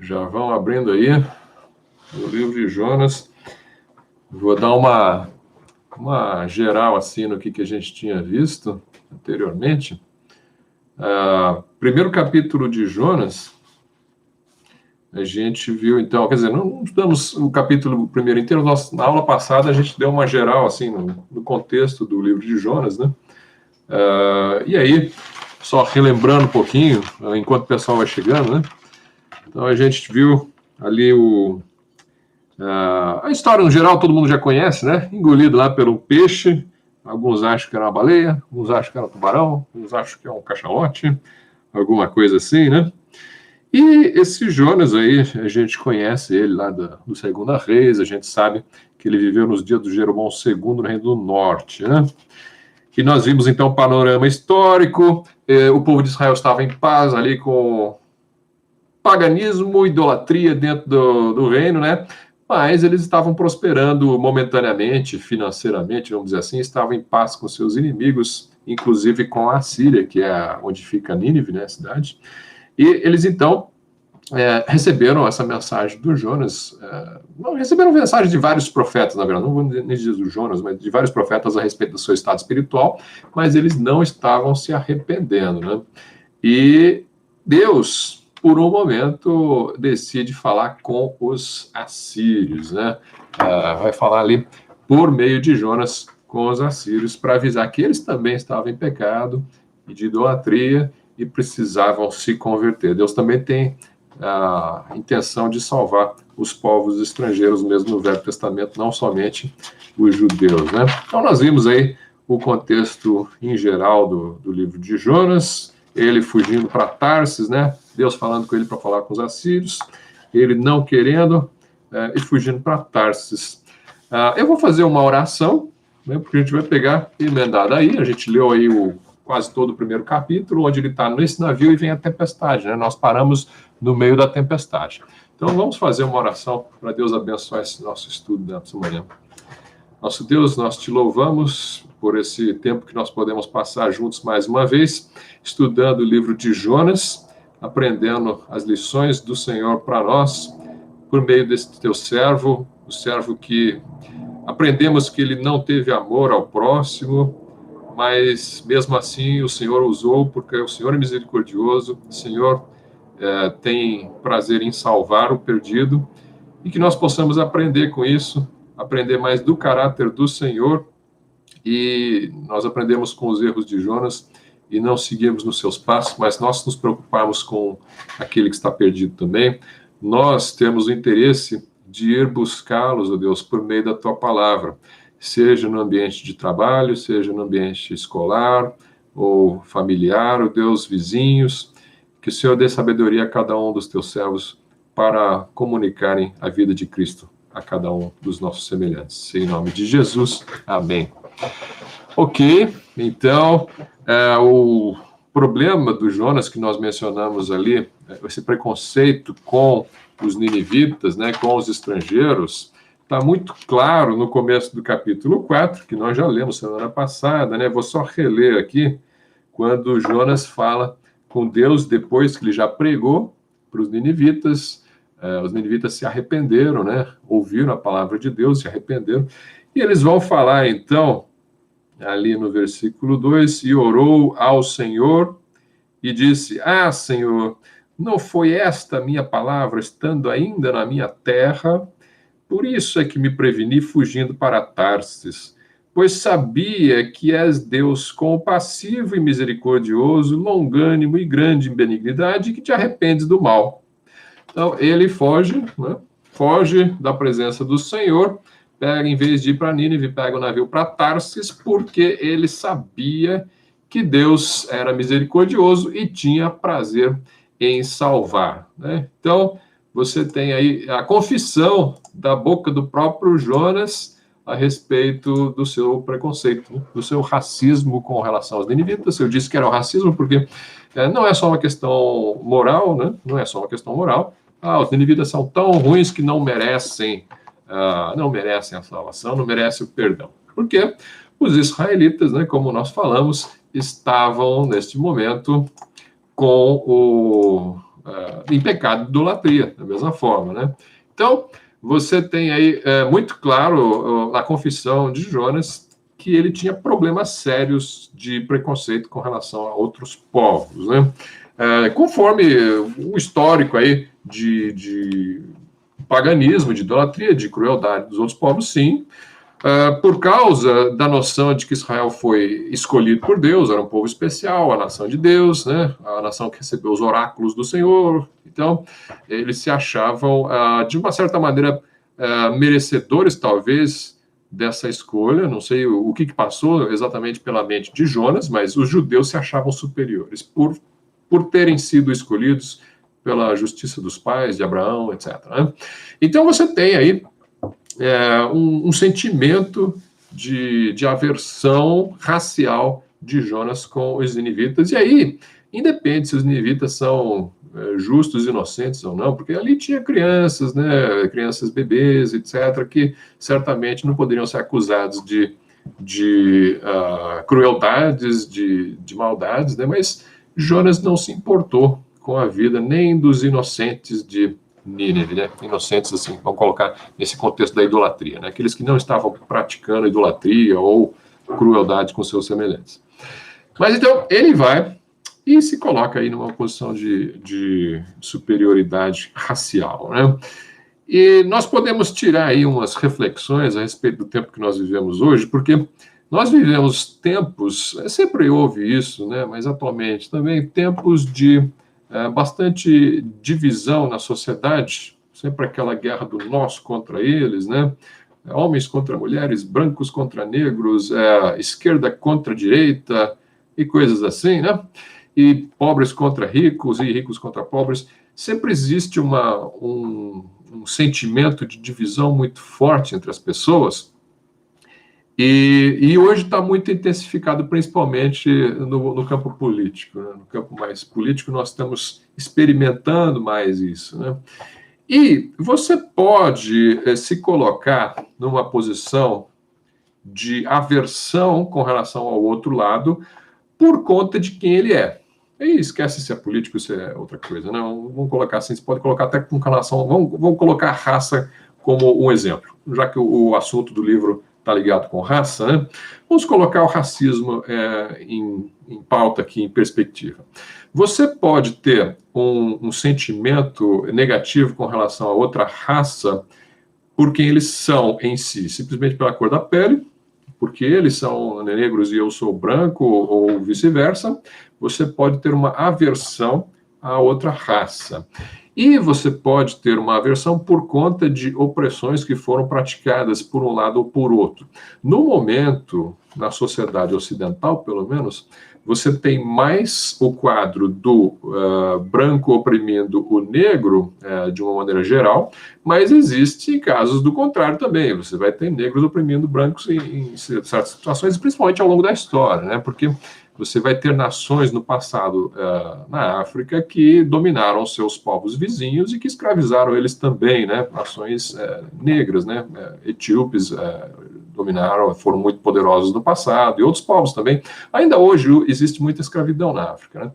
Já vão abrindo aí o livro de Jonas. Vou dar uma geral assim no que a gente tinha visto anteriormente. Primeiro capítulo de Jonas, a gente viu, então, quer dizer, não estudamos o capítulo primeiro inteiro. Na aula passada a gente deu uma geral assim no contexto do livro de Jonas, né? E aí, só relembrando um pouquinho, enquanto o pessoal vai chegando, né? Então a gente viu ali a história no geral, todo mundo já conhece, né? Engolido lá pelo peixe. Alguns acham que era uma baleia, alguns acham que era um tubarão, alguns acham que é um cachalote, alguma coisa assim, né? E esse Jonas aí, a gente conhece ele lá do Segunda Reis, a gente sabe que ele viveu nos dias do Jeroboão II no Reino do Norte, né? E nós vimos então o panorama histórico, o povo de Israel estava em paz ali com paganismo, idolatria dentro do reino, né? Mas eles estavam prosperando momentaneamente, financeiramente, vamos dizer assim, estavam em paz com seus inimigos, inclusive com a Síria, que é onde fica Nínive, né, a cidade. E eles então receberam essa mensagem do Jonas, não, receberam mensagem de vários profetas, na verdade, não vou nem dizer do Jonas, mas de vários profetas a respeito do seu estado espiritual, mas eles não estavam se arrependendo, né? E Deus, por um momento, decide falar com os assírios, né? Vai falar ali por meio de Jonas com os assírios para avisar que eles também estavam em pecado e de idolatria e precisavam se converter. Deus também tem a intenção de salvar os povos estrangeiros, mesmo no Velho Testamento, não somente os judeus, né? Então nós vimos aí o contexto em geral do livro de Jonas, ele fugindo para Tarsis, né? Deus falando com ele para falar com os assírios, ele não querendo e fugindo para Tarsis. Eu vou fazer uma oração, né, porque a gente vai pegar emendada aí, a gente leu aí quase todo o primeiro capítulo, onde ele está nesse navio e vem a tempestade, né? Nós paramos no meio da tempestade. Então vamos fazer uma oração para Deus abençoar esse nosso estudo dessa manhã. Nosso Deus, nós te louvamos por esse tempo que nós podemos passar juntos mais uma vez, estudando o livro de Jonas, aprendendo as lições do Senhor para nós, por meio desse teu servo, o servo que aprendemos que ele não teve amor ao próximo, mas mesmo assim o Senhor usou, porque o Senhor é misericordioso, o Senhor tem prazer em salvar o perdido, e que nós possamos aprender com isso, aprender mais do caráter do Senhor, e nós aprendemos com os erros de Jonas e não seguimos nos seus passos, mas nós nos preocuparmos com aquele que está perdido também. Nós temos o interesse de ir buscá-los, ó Deus, por meio da tua palavra, seja no ambiente de trabalho, seja no ambiente escolar ou familiar, ó Deus, vizinhos, que o Senhor dê sabedoria a cada um dos teus servos para comunicarem a vida de Cristo a cada um dos nossos semelhantes. Em nome de Jesus, amém. Ok, então, o problema do Jonas que nós mencionamos ali, esse preconceito com os ninivitas, né, com os estrangeiros, está muito claro no começo do capítulo 4, que nós já lemos semana passada, né? Vou só reler aqui, quando Jonas fala com Deus, depois que ele já pregou para os ninivitas se arrependeram, né? Ouviram a palavra de Deus, se arrependeram, e eles vão falar, então, ali no versículo 2, e orou ao Senhor, e disse, Senhor, não foi esta minha palavra, estando ainda na minha terra? Por isso é que me preveni fugindo para Tarsis, pois sabia que és Deus compassivo e misericordioso, longânimo e grande em benignidade, e que te arrependes do mal. Então, ele foge, né? Foge da presença do Senhor, pega, em vez de ir para Nínive, pega o navio para Tarsis, porque ele sabia que Deus era misericordioso e tinha prazer em salvar, né? Então, você tem aí a confissão da boca do próprio Jonas a respeito do seu preconceito, né? Do seu racismo com relação aos ninivitas. Eu disse que era um racismo porque não é só uma questão moral, né? Não é só uma questão moral. Os ninivitas são tão ruins que não merecem a salvação, não merecem o perdão. Porque os israelitas, né, como nós falamos, estavam, neste momento, com em pecado de idolatria, da mesma forma, né? Então, você tem aí muito claro na confissão de Jonas que ele tinha problemas sérios de preconceito com relação a outros povos, né? Conforme o histórico aí de paganismo, de idolatria, de crueldade dos outros povos, sim. Por causa da noção de que Israel foi escolhido por Deus, era um povo especial, a nação de Deus, né? A nação que recebeu os oráculos do Senhor. Então, eles se achavam, de uma certa maneira, merecedores, talvez, dessa escolha. Não sei o que passou exatamente pela mente de Jonas, mas os judeus se achavam superiores por terem sido escolhidos pela justiça dos pais, de Abraão, etc. Né? Então, você tem aí um sentimento de aversão racial de Jonas com os ninivitas. E aí, independe se os ninivitas são justos, inocentes ou não, porque ali tinha crianças, né, crianças bebês, etc., que certamente não poderiam ser acusados de crueldades, de maldades, né, mas Jonas não se importou com a vida nem dos inocentes de Nínive, né? Inocentes, assim, vamos colocar nesse contexto da idolatria, né? Aqueles que não estavam praticando idolatria ou crueldade com seus semelhantes. Mas então, ele vai e se coloca aí numa posição de superioridade racial, né? E nós podemos tirar aí umas reflexões a respeito do tempo que nós vivemos hoje, porque nós vivemos tempos, sempre houve isso, né? Mas atualmente também, tempos de bastante divisão na sociedade, sempre aquela guerra do nós contra eles, né? Homens contra mulheres, brancos contra negros, esquerda contra direita e coisas assim, né? E pobres contra ricos e ricos contra pobres. Sempre existe um sentimento de divisão muito forte entre as pessoas. E hoje está muito intensificado, principalmente no campo político. Né? No campo mais político, nós estamos experimentando mais isso. Né? E você pode se colocar numa posição de aversão com relação ao outro lado por conta de quem ele é. E esquece se é político, se é outra coisa. Não, vamos colocar assim, você pode colocar até com relação... Vamos colocar a raça como um exemplo, já que o assunto do livro está ligado com raça, né? Vamos colocar o racismo em pauta aqui, em perspectiva. Você pode ter um sentimento negativo com relação a outra raça por quem eles são em si, simplesmente pela cor da pele, porque eles são negros e eu sou branco, ou vice-versa. Você pode ter uma aversão a outra raça. E você pode ter uma aversão por conta de opressões que foram praticadas por um lado ou por outro. No momento, na sociedade ocidental, pelo menos, você tem mais o quadro do branco oprimindo o negro, de uma maneira geral, mas existe casos do contrário também. Você vai ter negros oprimindo brancos em certas situações, principalmente ao longo da história, né? Porque você vai ter nações no passado na África que dominaram seus povos vizinhos e que escravizaram eles também, né? Nações negras, né? Etíopes dominaram, foram muito poderosos no passado, e outros povos também. Ainda hoje existe muita escravidão na África, né?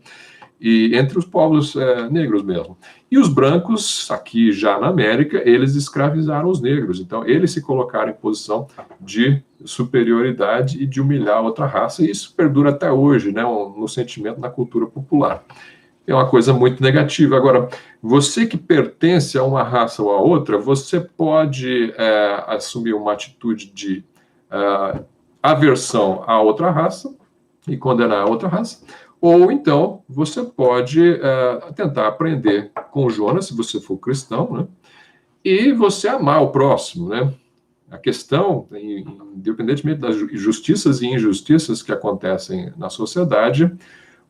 E entre os povos negros mesmo. E os brancos, aqui já na América, eles escravizaram os negros. Então, eles se colocaram em posição de superioridade e de humilhar outra raça, e isso perdura até hoje, né, no sentimento, na cultura popular. É uma coisa muito negativa. Agora, você que pertence a uma raça ou a outra, você pode assumir uma atitude de aversão à outra raça e condenar a outra raça, ou então você pode tentar aprender com Jonas, se você for cristão, né, e você amar o próximo, né? A questão, independentemente das justiças e injustiças que acontecem na sociedade,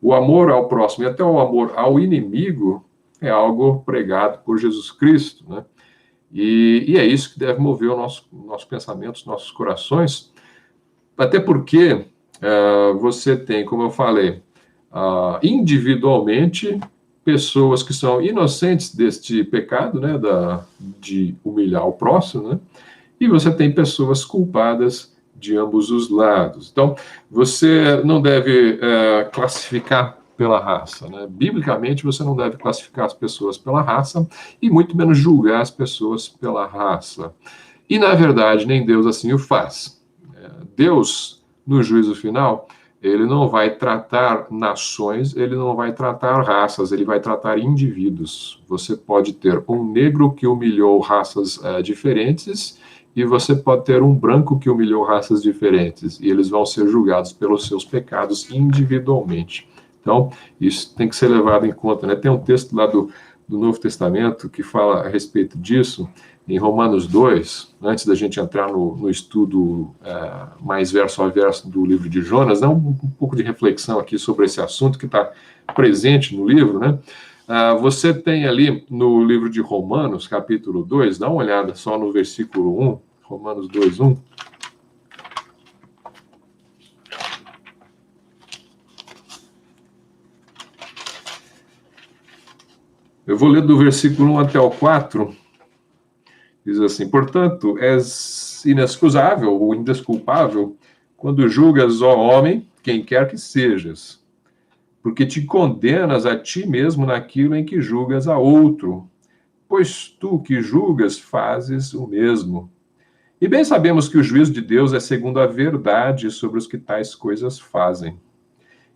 o amor ao próximo e até o amor ao inimigo é algo pregado por Jesus Cristo, né? E é isso que deve mover o nosso pensamento, os nossos corações, até porque você tem, como eu falei, individualmente pessoas que são inocentes deste pecado, né, de humilhar o próximo, né? E você tem pessoas culpadas de ambos os lados. Então, você não deve classificar pela raça, né? Biblicamente, você não deve classificar as pessoas pela raça e muito menos julgar as pessoas pela raça. E, na verdade, nem Deus assim o faz. Deus, no juízo final, ele não vai tratar nações, ele não vai tratar raças, ele vai tratar indivíduos. Você pode ter um negro que humilhou raças diferentes e você pode ter um branco que humilhou raças diferentes, e eles vão ser julgados pelos seus pecados individualmente. Então, isso tem que ser levado em conta, né? Tem um texto lá do Novo Testamento que fala a respeito disso, em Romanos 2, antes da gente entrar no estudo mais verso a verso do livro de Jonas, né? Um pouco de reflexão aqui sobre esse assunto que está presente no livro, né? Você tem ali no livro de Romanos, capítulo 2, dá uma olhada só no versículo 1, Romanos 2, 1. Eu vou ler do versículo 1 até o 4. Diz assim: portanto, és inexcusável ou indesculpável quando julgas, ó homem, quem quer que sejas, porque te condenas a ti mesmo naquilo em que julgas a outro, pois tu que julgas fazes o mesmo. E bem sabemos que o juízo de Deus é segundo a verdade sobre os que tais coisas fazem.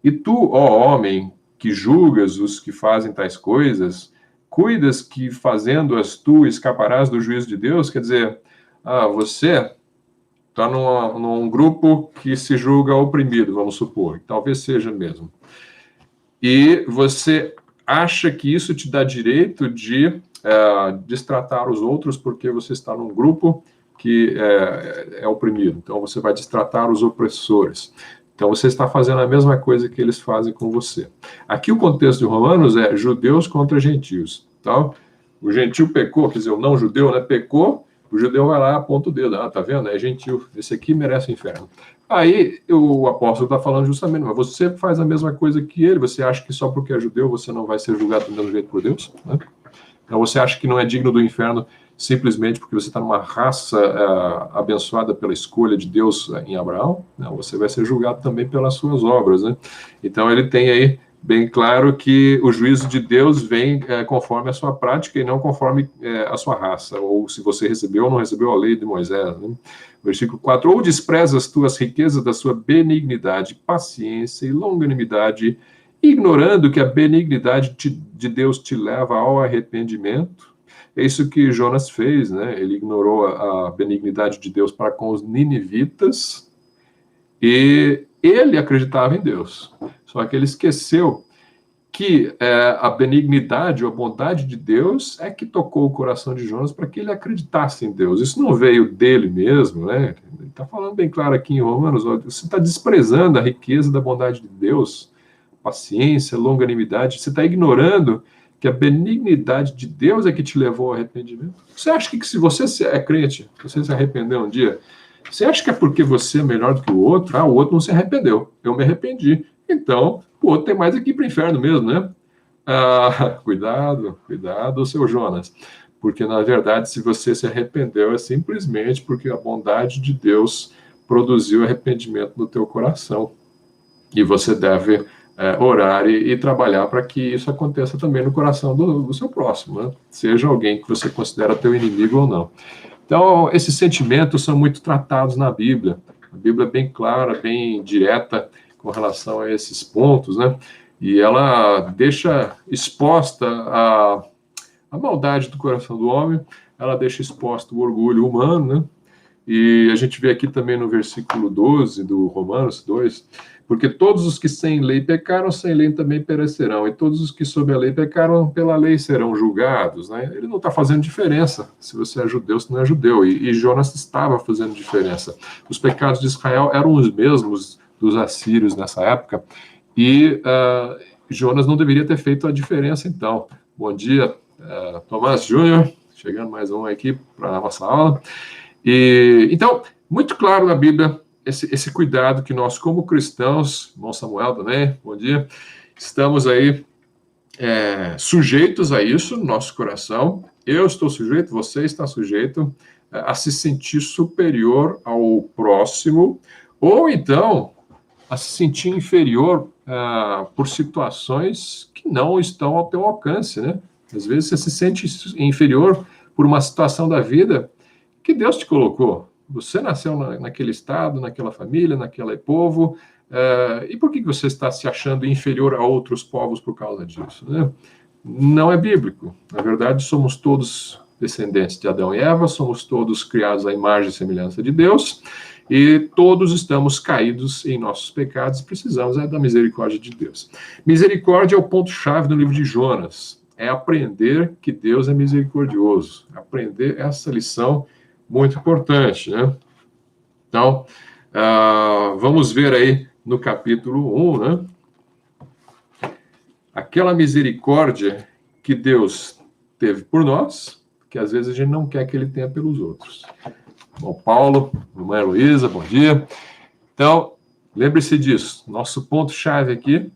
E tu, ó homem, que julgas os que fazem tais coisas, cuidas que fazendo-as tu escaparás do juízo de Deus? Quer dizer, você está num grupo que se julga oprimido, vamos supor, talvez seja mesmo. E você acha que isso te dá direito de destratar os outros porque você está num grupo que é oprimido. Então, você vai destratar os opressores. Então, você está fazendo a mesma coisa que eles fazem com você. Aqui, o contexto de Romanos é judeus contra gentios. Então, o gentil pecou, quer dizer, o não judeu, né, pecou, o judeu vai lá, aponta o dedo. Tá vendo? É gentil. Esse aqui merece o inferno. Aí, o apóstolo está falando justamente, mas você faz a mesma coisa que ele, você acha que só porque é judeu você não vai ser julgado do mesmo jeito por Deus? Né? Então, você acha que não é digno do inferno simplesmente porque você está numa raça abençoada pela escolha de Deus em Abraão? Não, você vai ser julgado também pelas suas obras, né? Então, ele tem aí bem claro que o juízo de Deus vem conforme a sua prática e não conforme a sua raça, ou se você recebeu ou não recebeu a lei de Moisés, né? Versículo 4, ou desprezas tu as riquezas da sua benignidade, paciência e longanimidade, ignorando que a benignidade de Deus te leva ao arrependimento. É isso que Jonas fez, né? Ele ignorou a benignidade de Deus para com os ninivitas e ele acreditava em Deus. Só que ele esqueceu que a benignidade ou a bondade de Deus é que tocou o coração de Jonas para que ele acreditasse em Deus. Isso não veio dele mesmo, né? Ele está falando bem claro aqui em Romanos, você está desprezando a riqueza da bondade de Deus, paciência, longanimidade, você está ignorando que a benignidade de Deus é que te levou ao arrependimento. Você acha que se você é crente, você se arrependeu um dia, você acha que é porque você é melhor do que o outro? O outro não se arrependeu, eu me arrependi. Então, o outro tem mais aqui para o inferno mesmo, né? Cuidado, seu Jonas. Porque, na verdade, se você se arrependeu, é simplesmente porque a bondade de Deus produziu arrependimento no teu coração. E você deve orar e trabalhar para que isso aconteça também no coração do seu próximo, né? Seja alguém que você considera teu inimigo ou não. Então, esses sentimentos são muito tratados na Bíblia. A Bíblia é bem clara, bem direta com relação a esses pontos, né? E ela deixa exposta a maldade do coração do homem, ela deixa exposto o orgulho humano, né? E a gente vê aqui também no versículo 12 do Romanos 2, porque todos os que sem lei pecaram, sem lei também perecerão, e todos os que sob a lei pecaram, pela lei serão julgados, né? Ele não está fazendo diferença se você é judeu, se não é judeu, e Jonas estava fazendo diferença. Os pecados de Israel eram os mesmos dos assírios nessa época, e Jonas não deveria ter feito a diferença, então. Bom dia, Tomás Júnior, chegando mais um aqui para a nossa aula. Então, muito claro na Bíblia, esse cuidado que nós, como cristãos, irmão Samuel também, bom dia, estamos aí sujeitos a isso no nosso coração. Eu estou sujeito, você está sujeito a se sentir superior ao próximo, ou então a se sentir inferior por situações que não estão ao teu alcance, né? Às vezes você se sente inferior por uma situação da vida que Deus te colocou. Você nasceu naquele estado, naquela família, naquele povo, e por que você está se achando inferior a outros povos por causa disso, né? Não é bíblico. Na verdade, somos todos descendentes de Adão e Eva, somos todos criados à imagem e semelhança de Deus, e todos estamos caídos em nossos pecados, precisamos da misericórdia de Deus. Misericórdia é o ponto-chave do livro de Jonas, é aprender que Deus é misericordioso, aprender essa lição muito importante, né? Então, vamos ver aí no capítulo 1, né? Aquela misericórdia que Deus teve por nós, que às vezes a gente não quer que ele tenha pelos outros. Bom, Paulo, irmã Heloísa, bom dia. Então, lembre-se disso. Nosso ponto-chave aqui,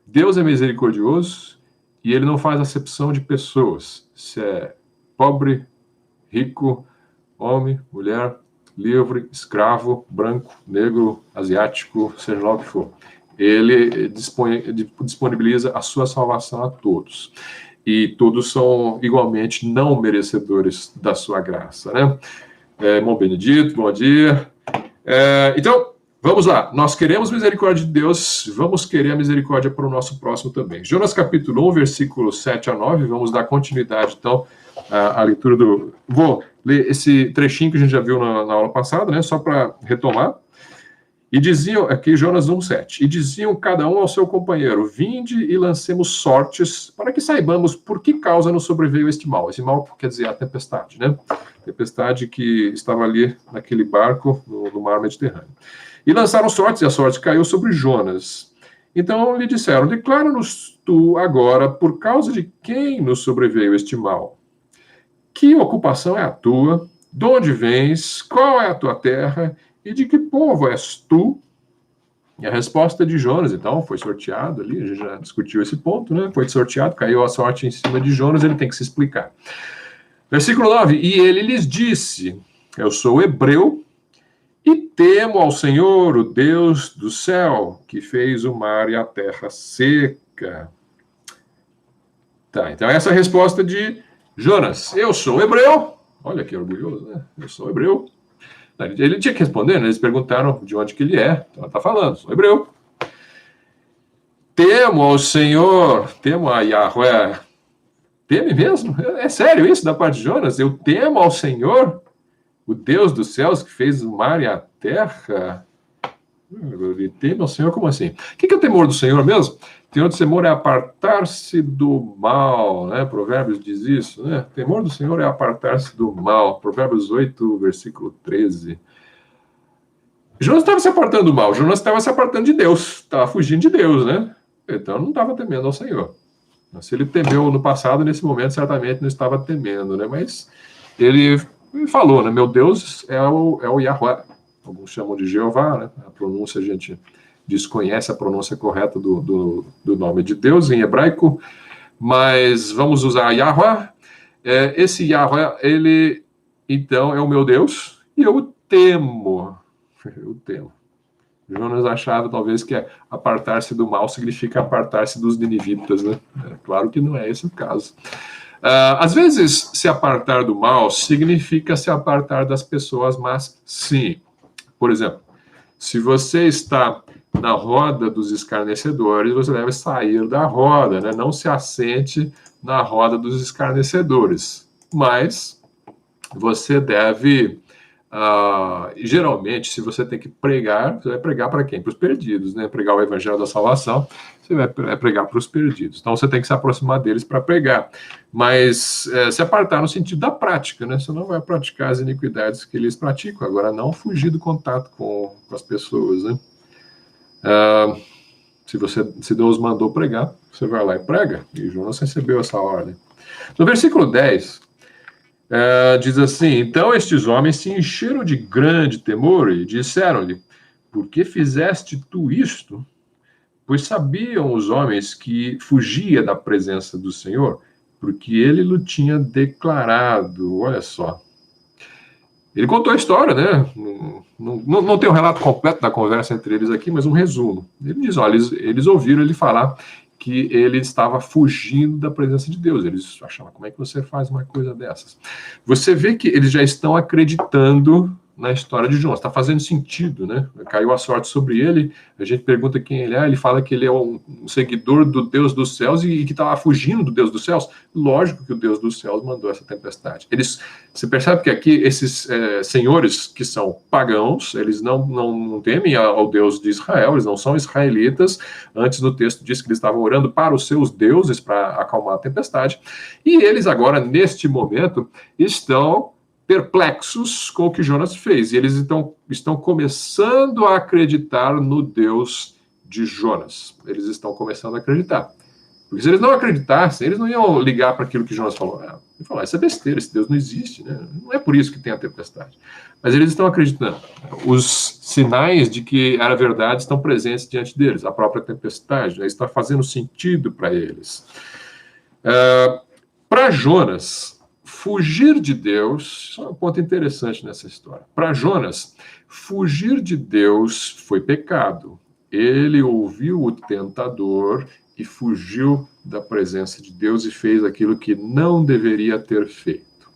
Deus é misericordioso e ele não faz acepção de pessoas. Se é pobre, rico, homem, mulher, livre, escravo, branco, negro, asiático, seja lá o que for. Ele disponibiliza a sua salvação a todos. E todos são igualmente não merecedores da sua graça, né? Irmão Benedito, bom dia. Então, vamos lá. Nós queremos misericórdia de Deus, vamos querer a misericórdia para o nosso próximo também. Jonas capítulo 1, versículos 7 a 9, vamos dar continuidade, então, à leitura do... Vou ler esse trechinho que a gente já viu na aula passada, né? Só para retomar. E diziam, aqui Jonas 1:7, e diziam cada um ao seu companheiro, vinde e lancemos sortes, para que saibamos por que causa nos sobreveio este mal. Esse mal quer dizer a tempestade, né? Tempestade que estava ali naquele barco no mar Mediterrâneo. E lançaram sortes, e a sorte caiu sobre Jonas. Então lhe disseram, declara-nos tu agora por causa de quem nos sobreveio este mal. Que ocupação é a tua? De onde vens? Qual é a tua terra? E de que povo és tu? E a resposta de Jonas, então, foi sorteado ali, a gente já discutiu esse ponto, né? Foi sorteado, caiu a sorte em cima de Jonas, ele tem que se explicar. Versículo 9, e ele lhes disse, eu sou hebreu e temo ao Senhor, o Deus do céu, que fez o mar e a terra seca. Tá, então essa é a resposta de Jonas. Eu sou hebreu, olha que orgulhoso, né? Eu sou hebreu. Ele tinha que responder, né? Eles perguntaram de onde que ele é. Então, ela está falando, sou hebreu. Temo ao Senhor, temo a Yahweh. Teme mesmo? É sério isso da parte de Jonas? Eu temo ao Senhor, o Deus dos céus que fez o mar e a terra. Ele teme ao Senhor, como assim? O que é o temor do Senhor mesmo? O temor do Senhor é apartar-se do mal, né? Provérbios diz isso, né? O temor do Senhor é apartar-se do mal. Provérbios 8, versículo 13. Jonas estava se apartando do mal, Jonas estava se apartando de Deus, estava fugindo de Deus, né? Então não estava temendo ao Senhor. Se ele temeu no passado, nesse momento certamente não estava temendo, né? Mas ele falou, né? Meu Deus é o Yahweh. Alguns chamam de Jeová, né? A pronúncia a gente desconhece a pronúncia correta do nome de Deus em hebraico, mas vamos usar Yahweh. Esse Yahweh, ele então é o meu Deus e eu o temo. Eu temo. Jonas achava talvez que apartar-se do mal significa apartar-se dos ninivitas, né? Claro que não é esse o caso. Às vezes, se apartar do mal significa se apartar das pessoas, mas sim. Por exemplo, se você está na roda dos escarnecedores, você deve sair da roda, né? Não se assente na roda dos escarnecedores. Mas você deve... geralmente, se você tem que pregar, você vai pregar para quem? Para os perdidos, né? Pregar o evangelho da salvação, você vai pregar para os perdidos. Então, você tem que se aproximar deles para pregar. Mas se apartar no sentido da prática, né? Você não vai praticar as iniquidades que eles praticam. Agora, não fugir do contato com as pessoas, né? Se Deus mandou pregar, você vai lá e prega. E Jonas recebeu essa ordem. No versículo 10... diz assim, então estes homens se encheram de grande temor e disseram-lhe, por que fizeste tu isto? Pois sabiam os homens que fugia da presença do Senhor, porque ele lhe tinha declarado, olha só, Ele contou a história, né? Não tem o relato completo da conversa entre eles aqui, mas um resumo. Ele diz, olha, eles ouviram ele falar que ele estava fugindo da presença de Deus. Eles achavam, como é que você faz uma coisa dessas? Você vê que eles já estão acreditando na história de Jonas. Está fazendo sentido, né? Caiu a sorte sobre ele, a gente pergunta quem ele fala que ele é um seguidor do Deus dos céus e que estava fugindo do Deus dos céus. Lógico que o Deus dos céus mandou essa tempestade. Você percebe que aqui esses senhores que são pagãos, eles não temem ao Deus de Israel, eles não são israelitas. Antes no texto diz que eles estavam orando para os seus deuses para acalmar a tempestade. E eles agora, neste momento, estão perplexos com o que Jonas fez. E eles estão começando a acreditar no Deus de Jonas. Eles estão começando a acreditar. Porque se eles não acreditassem, eles não iam ligar para aquilo que Jonas falou. E falar, isso é besteira, esse Deus não existe, né? Não é por isso que tem a tempestade. Mas eles estão acreditando. Os sinais de que era verdade estão presentes diante deles. A própria tempestade, né? Está fazendo sentido para eles. Para Jonas, fugir de Deus, isso é um ponto interessante nessa história. Para Jonas, fugir de Deus foi pecado. Ele ouviu o tentador e fugiu da presença de Deus e fez aquilo que não deveria ter feito.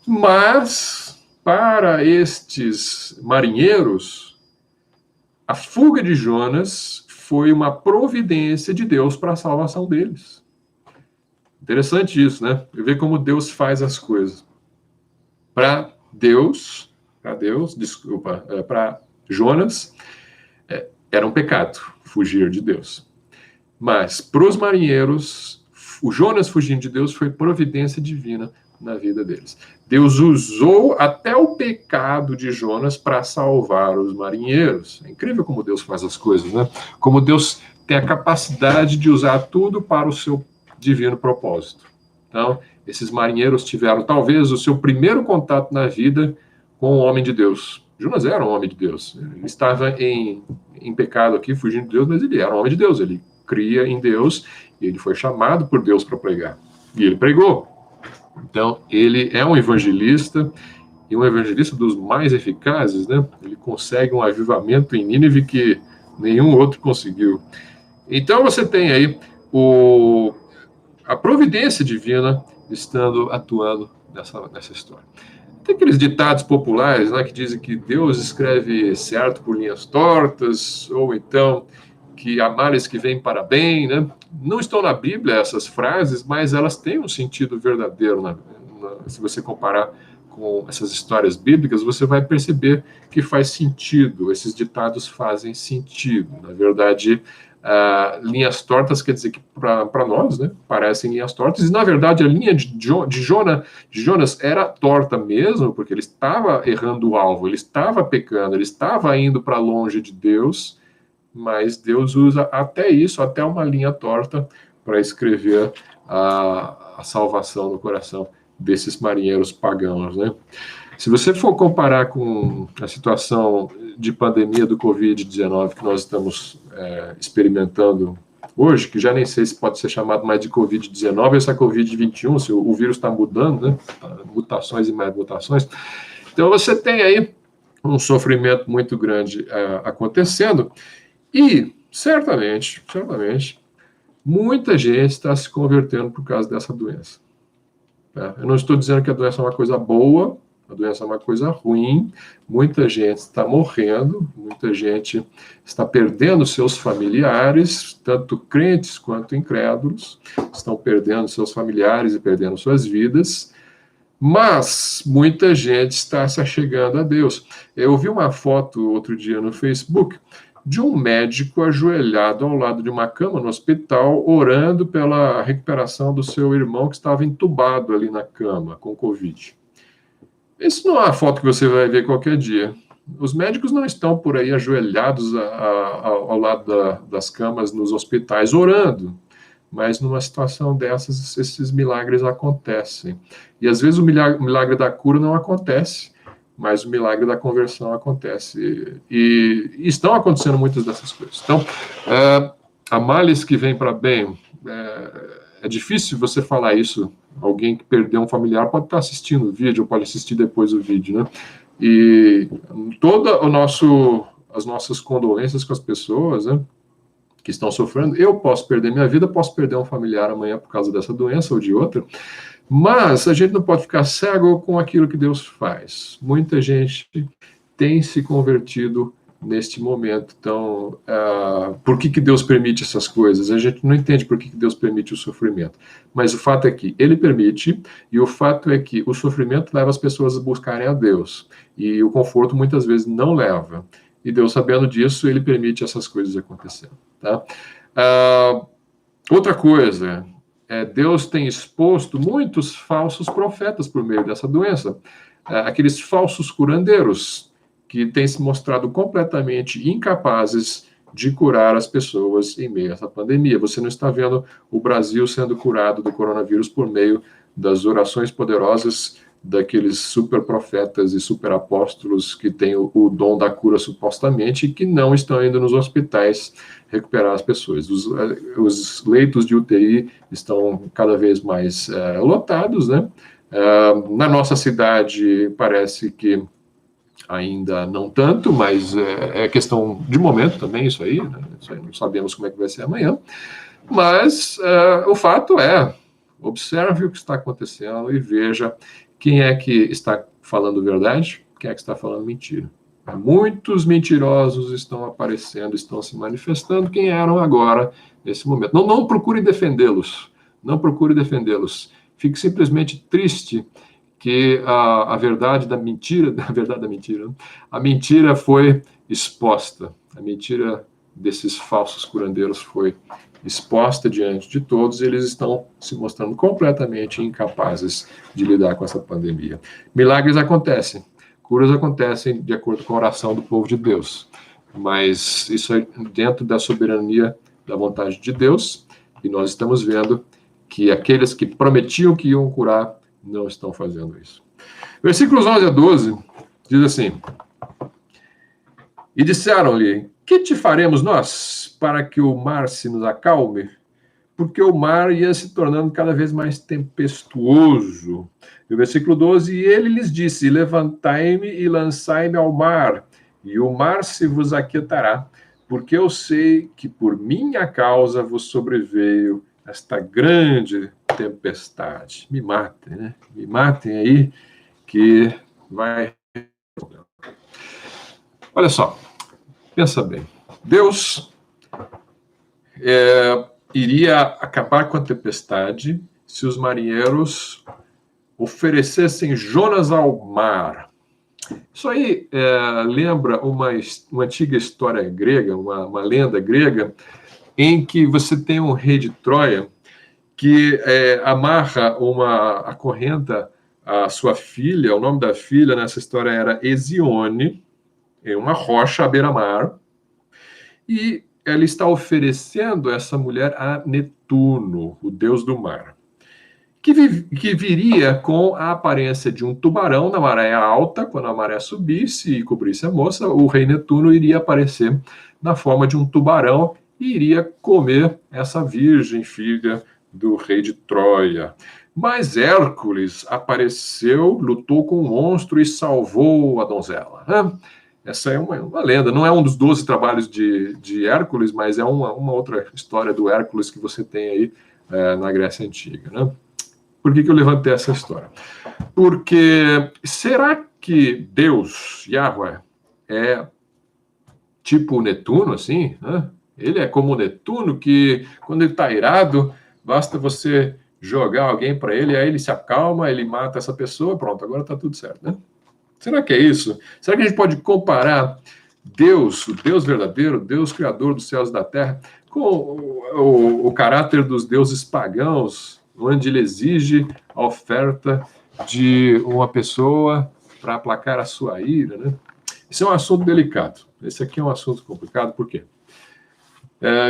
Mas, para estes marinheiros, a fuga de Jonas foi uma providência de Deus para a salvação deles. Interessante isso, né? Ver como Deus faz as coisas. Para Jonas, era um pecado fugir de Deus. Mas para os marinheiros, o Jonas fugindo de Deus foi providência divina na vida deles. Deus usou até o pecado de Jonas para salvar os marinheiros. É incrível como Deus faz as coisas, né? Como Deus tem a capacidade de usar tudo para o seu divino propósito. Então, esses marinheiros tiveram talvez o seu primeiro contato na vida com o homem de Deus. Jonas era um homem de Deus. Ele estava em pecado aqui, fugindo de Deus, mas ele era um homem de Deus. Ele cria em Deus e ele foi chamado por Deus para pregar. E ele pregou. Então, ele é um evangelista, e um evangelista dos mais eficazes, né? Ele consegue um avivamento em Nínive que nenhum outro conseguiu. Então, você tem aí a providência divina atuando nessa história. Tem aqueles ditados populares, né, que dizem que Deus escreve certo por linhas tortas, ou então que há males que vêm para bem, né? Não estão na Bíblia essas frases, mas elas têm um sentido verdadeiro, né? Se você comparar com essas histórias bíblicas, você vai perceber que faz sentido, esses ditados fazem sentido. Na verdade, linhas tortas quer dizer que para nós, né, parecem linhas tortas, e na verdade a linha de Jonas era torta mesmo, porque ele estava errando o alvo, ele estava pecando, ele estava indo para longe de Deus, mas Deus usa até isso, até uma linha torta, para escrever a salvação no coração desses marinheiros pagãos, né? Se você for comparar com a situação de pandemia do Covid-19 que nós estamos experimentando hoje, que já nem sei se pode ser chamado mais de Covid-19 ou essa Covid-21, se o vírus está mudando, né? Mutações e mais mutações. Então você tem aí um sofrimento muito grande acontecendo e, certamente, muita gente está se convertendo por causa dessa doença. Eu não estou dizendo que a doença é uma coisa boa, a doença é uma coisa ruim, muita gente está morrendo, muita gente está perdendo seus familiares, tanto crentes quanto incrédulos, estão perdendo seus familiares e perdendo suas vidas, mas muita gente está se achegando a Deus. Eu vi uma foto outro dia no Facebook de um médico ajoelhado ao lado de uma cama no hospital, orando pela recuperação do seu irmão que estava entubado ali na cama com Covid. Isso não é uma foto que você vai ver qualquer dia. Os médicos não estão por aí ajoelhados ao lado das camas nos hospitais orando, mas numa situação dessas, esses milagres acontecem. E às vezes o milagre da cura não acontece, mas o milagre da conversão acontece. E estão acontecendo muitas dessas coisas. Então, há males que vêm para bem. É difícil você falar isso. Alguém que perdeu um familiar pode estar assistindo o vídeo, ou pode assistir depois o vídeo, né? E as nossas condolências com as pessoas, né, que estão sofrendo. Eu posso perder minha vida, posso perder um familiar amanhã por causa dessa doença ou de outra, mas a gente não pode ficar cego com aquilo que Deus faz. Muita gente tem se convertido neste momento. Então, por que Deus permite essas coisas? A gente não entende por que Deus permite o sofrimento. Mas o fato é que Ele permite, e o fato é que o sofrimento leva as pessoas a buscarem a Deus. E o conforto muitas vezes não leva. E Deus, sabendo disso, Ele permite essas coisas acontecerem. Tá? Outra coisa, Deus tem exposto muitos falsos profetas por meio dessa doença. Aqueles falsos curandeiros, que têm se mostrado completamente incapazes de curar as pessoas em meio a essa pandemia. Você não está vendo o Brasil sendo curado do coronavírus por meio das orações poderosas daqueles super profetas e super apóstolos que têm o dom da cura supostamente e que não estão indo nos hospitais recuperar as pessoas. Os leitos de UTI estão cada vez mais lotados, né? Na nossa cidade parece que ainda não tanto, mas é questão de momento também isso aí, né? Isso aí não sabemos como é que vai ser amanhã, mas o fato é, observe o que está acontecendo e veja quem é que está falando verdade, quem é que está falando mentira. Muitos mentirosos estão aparecendo, estão se manifestando, quem eram agora, nesse momento. Não procure defendê-los, não procure defendê-los. Fique simplesmente triste que a verdade da mentira, a mentira foi exposta, a mentira desses falsos curandeiros foi exposta diante de todos, e eles estão se mostrando completamente incapazes de lidar com essa pandemia. Milagres acontecem, curas acontecem de acordo com a oração do povo de Deus, mas isso é dentro da soberania da vontade de Deus, e nós estamos vendo que aqueles que prometiam que iam curar não estão fazendo isso. Versículos 11 a 12 diz assim: E disseram-lhe: Que te faremos nós para que o mar se nos acalme? Porque o mar ia se tornando cada vez mais tempestuoso. E o versículo 12: E ele lhes disse: Levantai-me e lançai-me ao mar, e o mar se vos aquietará, porque eu sei que por minha causa vos sobreveio esta grande tempestade. Me matem, né? Me matem aí, que vai... Olha só, pensa bem. Deus iria acabar com a tempestade se os marinheiros oferecessem Jonas ao mar. Isso aí lembra uma antiga história grega, uma lenda grega, em que você tem um rei de Troia que amarra acorrenta a sua filha. O nome da filha nessa história era Hesione, em uma rocha à beira-mar, e ela está oferecendo essa mulher a Netuno, o deus do mar, que viria com a aparência de um tubarão na maré alta. Quando a maré subisse e cobrisse a moça, o rei Netuno iria aparecer na forma de um tubarão e iria comer essa virgem filha do rei de Troia. Mas Hércules apareceu, lutou com o monstro e salvou a donzela. Essa é uma lenda, não é um dos 12 trabalhos de Hércules, mas é uma outra história do Hércules que você tem aí na Grécia Antiga, né? Por que eu levantei essa história? Porque será que Deus, Yahweh, é tipo Netuno, assim? Né? Ele é como Netuno, que quando ele está irado, basta você jogar alguém para ele, aí ele se acalma, ele mata essa pessoa, pronto, agora está tudo certo, né? Será que é isso? Será que a gente pode comparar Deus, o Deus verdadeiro, Deus criador dos céus e da terra, com o caráter dos deuses pagãos, onde ele exige a oferta de uma pessoa para aplacar a sua ira, né? Isso é um assunto delicado. Esse aqui é um assunto complicado, por quê?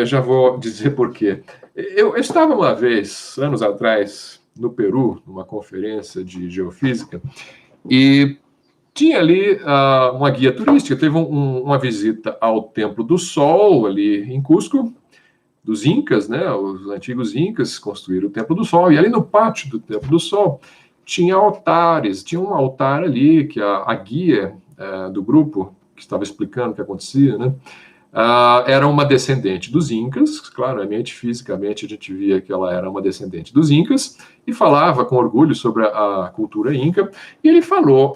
Já vou dizer por quê. Eu estava uma vez, anos atrás, no Peru, numa conferência de geofísica, e tinha ali uma guia turística. Teve uma visita ao Templo do Sol, ali em Cusco, dos Incas, né? Os antigos Incas construíram o Templo do Sol, e ali no pátio do Templo do Sol tinha altares, tinha um altar ali, que a guia do grupo, que estava explicando o que acontecia, né, era uma descendente dos Incas, claramente, fisicamente, a gente via que ela era uma descendente dos Incas, e falava com orgulho sobre a cultura Inca, e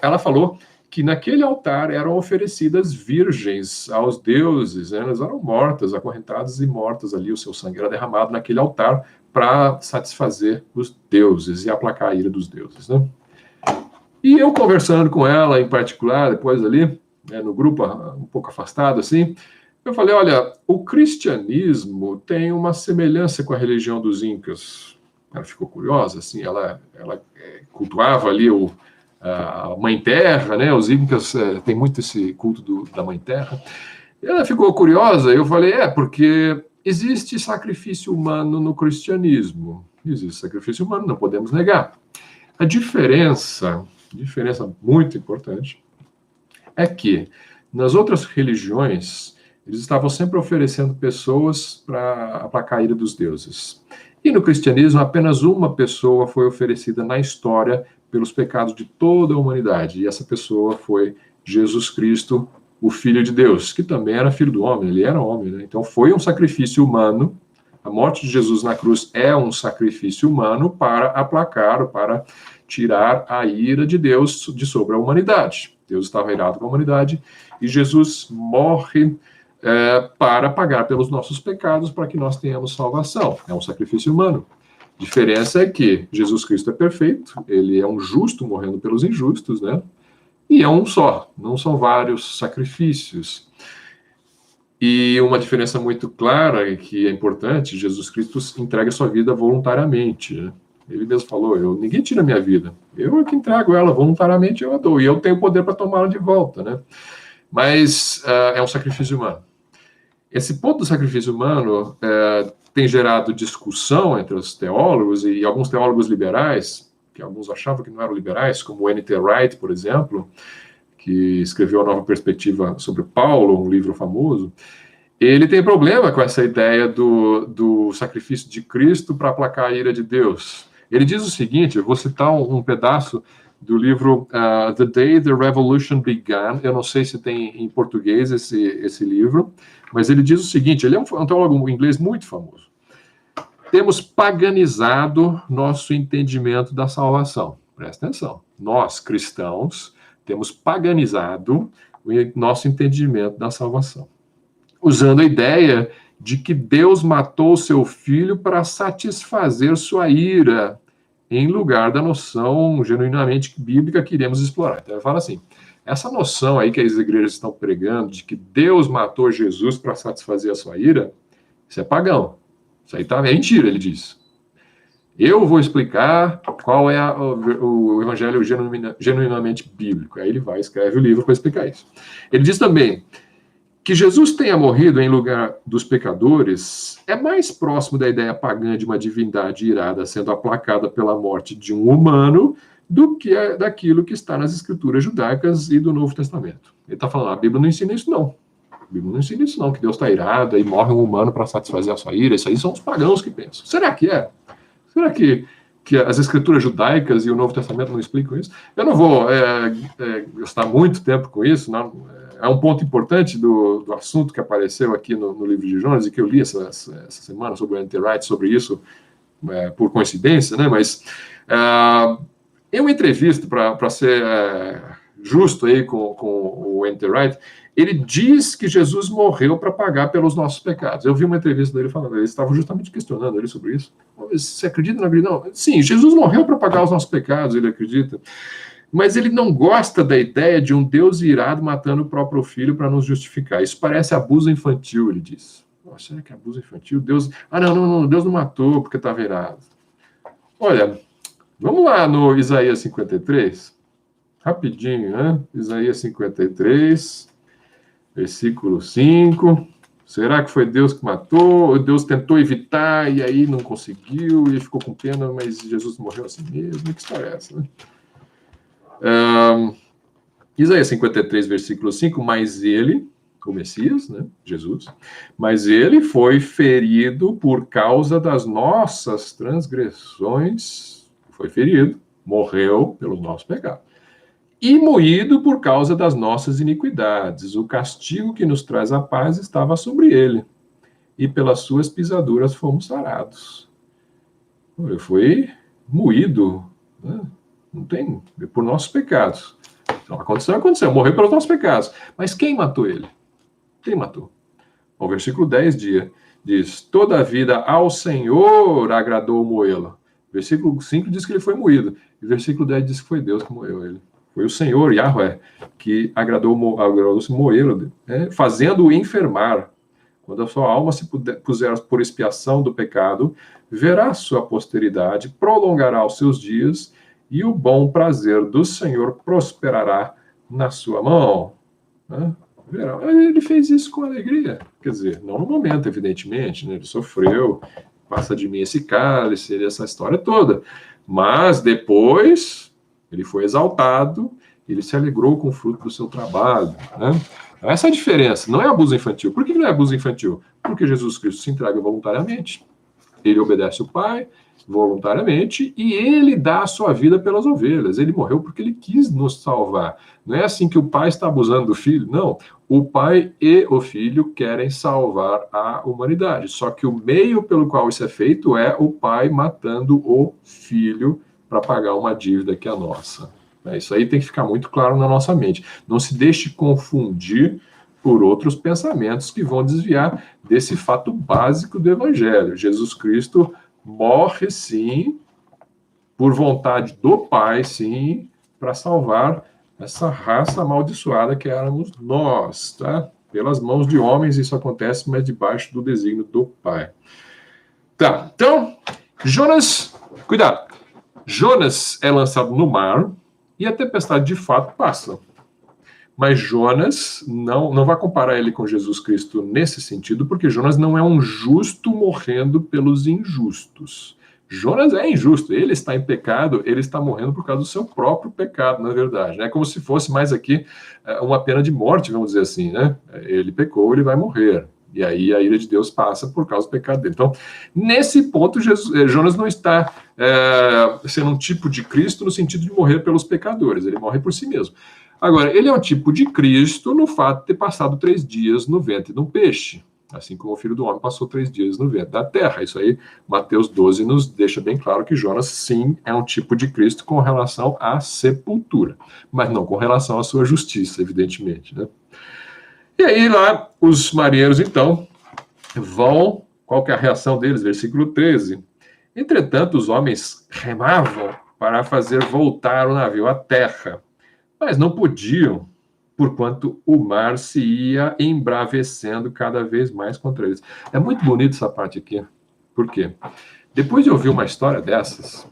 ela falou que naquele altar eram oferecidas virgens aos deuses, né? Elas eram mortas, acorrentadas e mortas ali, o seu sangue era derramado naquele altar para satisfazer os deuses e aplacar a ira dos deuses, né? E eu conversando com ela, em particular, depois ali, né, no grupo um pouco afastado, assim, eu falei, olha, o cristianismo tem uma semelhança com a religião dos Incas. Ela ficou curiosa, assim, ela cultuava ali a Mãe Terra, né? Os Incas têm muito esse culto da Mãe Terra. Ela ficou curiosa, eu falei, porque existe sacrifício humano no cristianismo. Existe sacrifício humano, não podemos negar. A diferença muito importante, é que nas outras religiões, eles estavam sempre oferecendo pessoas para aplacar a ira dos deuses. E no cristianismo, apenas uma pessoa foi oferecida na história pelos pecados de toda a humanidade. E essa pessoa foi Jesus Cristo, o Filho de Deus, que também era filho do homem, ele era homem, né? Então foi um sacrifício humano. A morte de Jesus na cruz é um sacrifício humano para aplacar, para tirar a ira de Deus de sobre a humanidade. Deus estava irado com a humanidade e Jesus morre para pagar pelos nossos pecados, para que nós tenhamos salvação. É um sacrifício humano. A diferença é que Jesus Cristo é perfeito, ele é um justo morrendo pelos injustos, né? E é um só, não são vários sacrifícios. E uma diferença muito clara e que é importante, Jesus Cristo entrega sua vida voluntariamente, né? Ele mesmo falou, ninguém tira minha vida, eu é que entrego ela voluntariamente, eu a dou, e eu tenho o poder para tomá-la de volta, né? Mas é um sacrifício humano. Esse ponto do sacrifício humano tem gerado discussão entre os teólogos e alguns teólogos liberais, que alguns achavam que não eram liberais, como N.T. Wright, por exemplo, que escreveu A Nova Perspectiva sobre Paulo, um livro famoso. Ele tem problema com essa ideia do sacrifício de Cristo para aplacar a ira de Deus. Ele diz o seguinte, eu vou citar um pedaço do livro The Day the Revolution Began. Eu não sei se tem em português esse livro, mas ele diz o seguinte, ele é um teólogo inglês muito famoso. Temos paganizado nosso entendimento da salvação. Presta atenção. Nós, cristãos, temos paganizado o nosso entendimento da salvação, usando a ideia de que Deus matou o seu filho para satisfazer sua ira, em lugar da noção genuinamente bíblica que iremos explorar. Então, ele fala assim, essa noção aí que as igrejas estão pregando, de que Deus matou Jesus para satisfazer a sua ira, isso é pagão. Isso aí é mentira, ele diz. Eu vou explicar qual é o evangelho genuinamente bíblico. Aí ele vai, escreve o livro para explicar isso. Ele diz também que Jesus tenha morrido em lugar dos pecadores é mais próximo da ideia pagã de uma divindade irada sendo aplacada pela morte de um humano do que daquilo que está nas escrituras judaicas e do Novo Testamento. Ele está falando, a Bíblia não ensina isso, não. A Bíblia não ensina isso, não, que Deus está irado e morre um humano para satisfazer a sua ira. Isso aí são os pagãos que pensam. Será que é? Será que as escrituras judaicas e o Novo Testamento não explicam isso? Eu não vou gastar muito tempo com isso, não. É um ponto importante do assunto que apareceu aqui no livro de Jonas, e que eu li essa semana sobre o N.T. Wright, sobre isso, por coincidência, né? Mas em uma entrevista, para ser justo aí com o N.T. Wright, ele diz que Jesus morreu para pagar pelos nossos pecados. Eu vi uma entrevista dele falando, eles estavam justamente questionando ele sobre isso. Você acredita ou não acredita? Não. Sim, Jesus morreu para pagar os nossos pecados, ele acredita. Mas ele não gosta da ideia de um Deus irado matando o próprio filho para nos justificar. Isso parece abuso infantil, ele diz. Nossa, será que é abuso infantil? Deus... não, Deus não matou porque estava irado. Olha, vamos lá no Isaías 53, rapidinho, né? Isaías 53, versículo 5. Será que foi Deus que matou? Ou Deus tentou evitar e aí não conseguiu e ficou com pena, mas Jesus morreu assim mesmo? Que história é essa, né? Isaías 53, versículo 5, mas ele, o Messias, né, Jesus, mas ele foi ferido por causa das nossas transgressões, foi ferido, morreu pelo nosso pecado. E moído por causa das nossas iniquidades. O castigo que nos traz a paz estava sobre ele, e pelas suas pisaduras fomos sarados. Ele foi moído, né? Não tem, por nossos pecados. Então, aconteceu, morreu pelos nossos pecados. Mas quem matou ele? Quem matou? O versículo 10 diz: toda a vida ao Senhor agradou moê-lo. Versículo 5 diz que ele foi moído. E versículo 10 diz que foi Deus que moeu ele. Foi o Senhor, Yahweh, que agradou-se moê-lo, né? Fazendo-o enfermar. Quando a sua alma se puser por expiação do pecado, verá sua posteridade, prolongará os seus dias, e o bom prazer do Senhor prosperará na sua mão. Né? Ele fez isso com alegria. Quer dizer, não no momento, evidentemente, né? Ele sofreu, passa de mim esse cálice, essa história toda. Mas depois ele foi exaltado, ele se alegrou com o fruto do seu trabalho. Né? Essa é a diferença, não é abuso infantil. Por que não é abuso infantil? Porque Jesus Cristo se entrega voluntariamente, ele obedece o Pai voluntariamente e ele dá a sua vida pelas ovelhas. Ele morreu porque ele quis nos salvar. Não é assim que o Pai está abusando do Filho, não. O Pai e o Filho querem salvar a humanidade, só que o meio pelo qual isso é feito é o Pai matando o Filho para pagar uma dívida que é nossa. Isso aí tem que ficar muito claro na nossa mente. Não se deixe confundir por outros pensamentos que vão desviar desse fato básico do Evangelho. Jesus Cristo morre, sim, por vontade do Pai, sim, para salvar essa raça amaldiçoada que éramos nós, tá? Pelas mãos de homens isso acontece, mas debaixo do desígnio do Pai. Tá, então, Jonas, cuidado. Jonas é lançado no mar e a tempestade de fato passa. Mas Jonas, não vai comparar ele com Jesus Cristo nesse sentido, porque Jonas não é um justo morrendo pelos injustos. Jonas é injusto, ele está em pecado, ele está morrendo por causa do seu próprio pecado, na verdade. É como se fosse mais aqui uma pena de morte, vamos dizer assim, né? Ele pecou, ele vai morrer. E aí a ira de Deus passa por causa do pecado dele. Então, nesse ponto, Jonas não está sendo um tipo de Cristo no sentido de morrer pelos pecadores, ele morre por si mesmo. Agora, ele é um tipo de Cristo no fato de ter passado 3 dias no ventre de um peixe, assim como o Filho do Homem passou 3 dias no ventre da terra. Isso aí, Mateus 12 nos deixa bem claro que Jonas, sim, é um tipo de Cristo com relação à sepultura, mas não com relação à sua justiça, evidentemente, né? E aí lá, os marinheiros, então, vão... Qual que é a reação deles? Versículo 13. Entretanto, os homens remavam para fazer voltar o navio à terra, mas não podiam, porquanto o mar se ia embravecendo cada vez mais contra eles. É muito bonito essa parte aqui. Por quê? Depois de ouvir uma história dessas,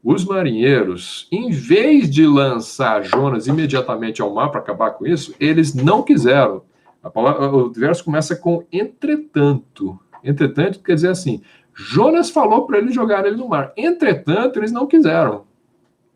os marinheiros, em vez de lançar Jonas imediatamente ao mar para acabar com isso, eles não quiseram. O verso começa com entretanto. Entretanto quer dizer assim, Jonas falou para eles jogarem ele no mar. Entretanto, eles não quiseram.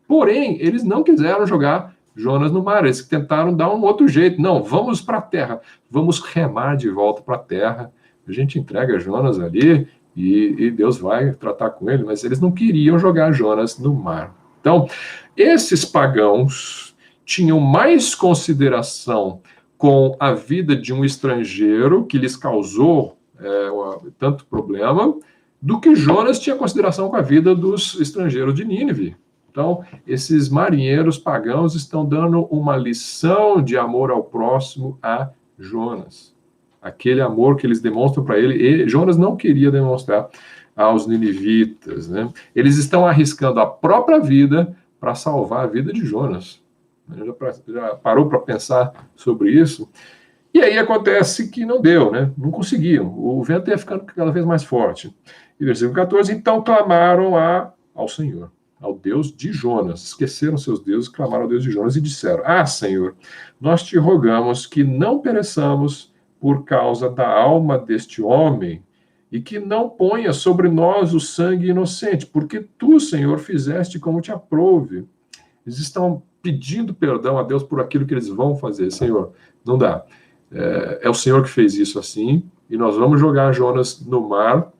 Porém, eles não quiseram jogar Jonas no mar. Eles tentaram dar um outro jeito. Não, vamos para a terra. Vamos remar de volta para a terra. A gente entrega Jonas ali e Deus vai tratar com ele. Mas eles não queriam jogar Jonas no mar. Então, esses pagãos tinham mais consideração com a vida de um estrangeiro que lhes causou tanto problema, do que Jonas tinha consideração com a vida dos estrangeiros de Nínive. Então, esses marinheiros pagãos estão dando uma lição de amor ao próximo a Jonas. Aquele amor que eles demonstram para ele, e Jonas não queria demonstrar aos ninivitas, né? Eles estão arriscando a própria vida para salvar a vida de Jonas. Já parou para pensar sobre isso? E aí acontece que não deu, né? Não conseguiam. O vento ia ficando cada vez mais forte. E versículo 14, então clamaram ao Senhor, ao Deus de Jonas. Esqueceram seus deuses, clamaram ao Deus de Jonas e disseram: Ah, Senhor, nós te rogamos que não pereçamos por causa da alma deste homem e que não ponha sobre nós o sangue inocente, porque tu, Senhor, fizeste como te aprouve. Eles estão pedindo perdão a Deus por aquilo que eles vão fazer. Senhor, não dá. É o Senhor que fez isso assim, e nós vamos jogar Jonas no mar,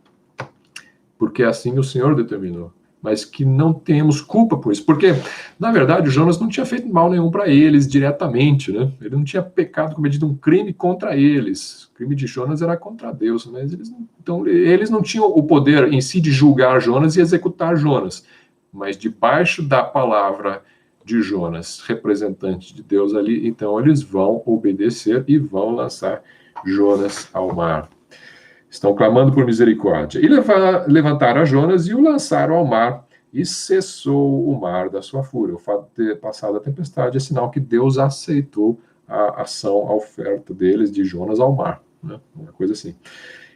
porque assim o Senhor determinou. mas que não temos culpa por isso. Porque, na verdade, o Jonas não tinha feito mal nenhum para eles diretamente, né? Ele não tinha pecado, cometido um crime contra eles. O crime de Jonas era contra Deus, mas eles não tinham o poder em si de julgar Jonas e executar Jonas. Mas debaixo da palavra de Jonas, representante de Deus ali, então eles vão obedecer e vão lançar Jonas ao mar. Estão clamando por misericórdia. E levantaram a Jonas e o lançaram ao mar, e cessou o mar da sua fúria. O fato de ter passado a tempestade é sinal que Deus aceitou a ação, a oferta deles, de Jonas ao mar, né? Uma coisa assim.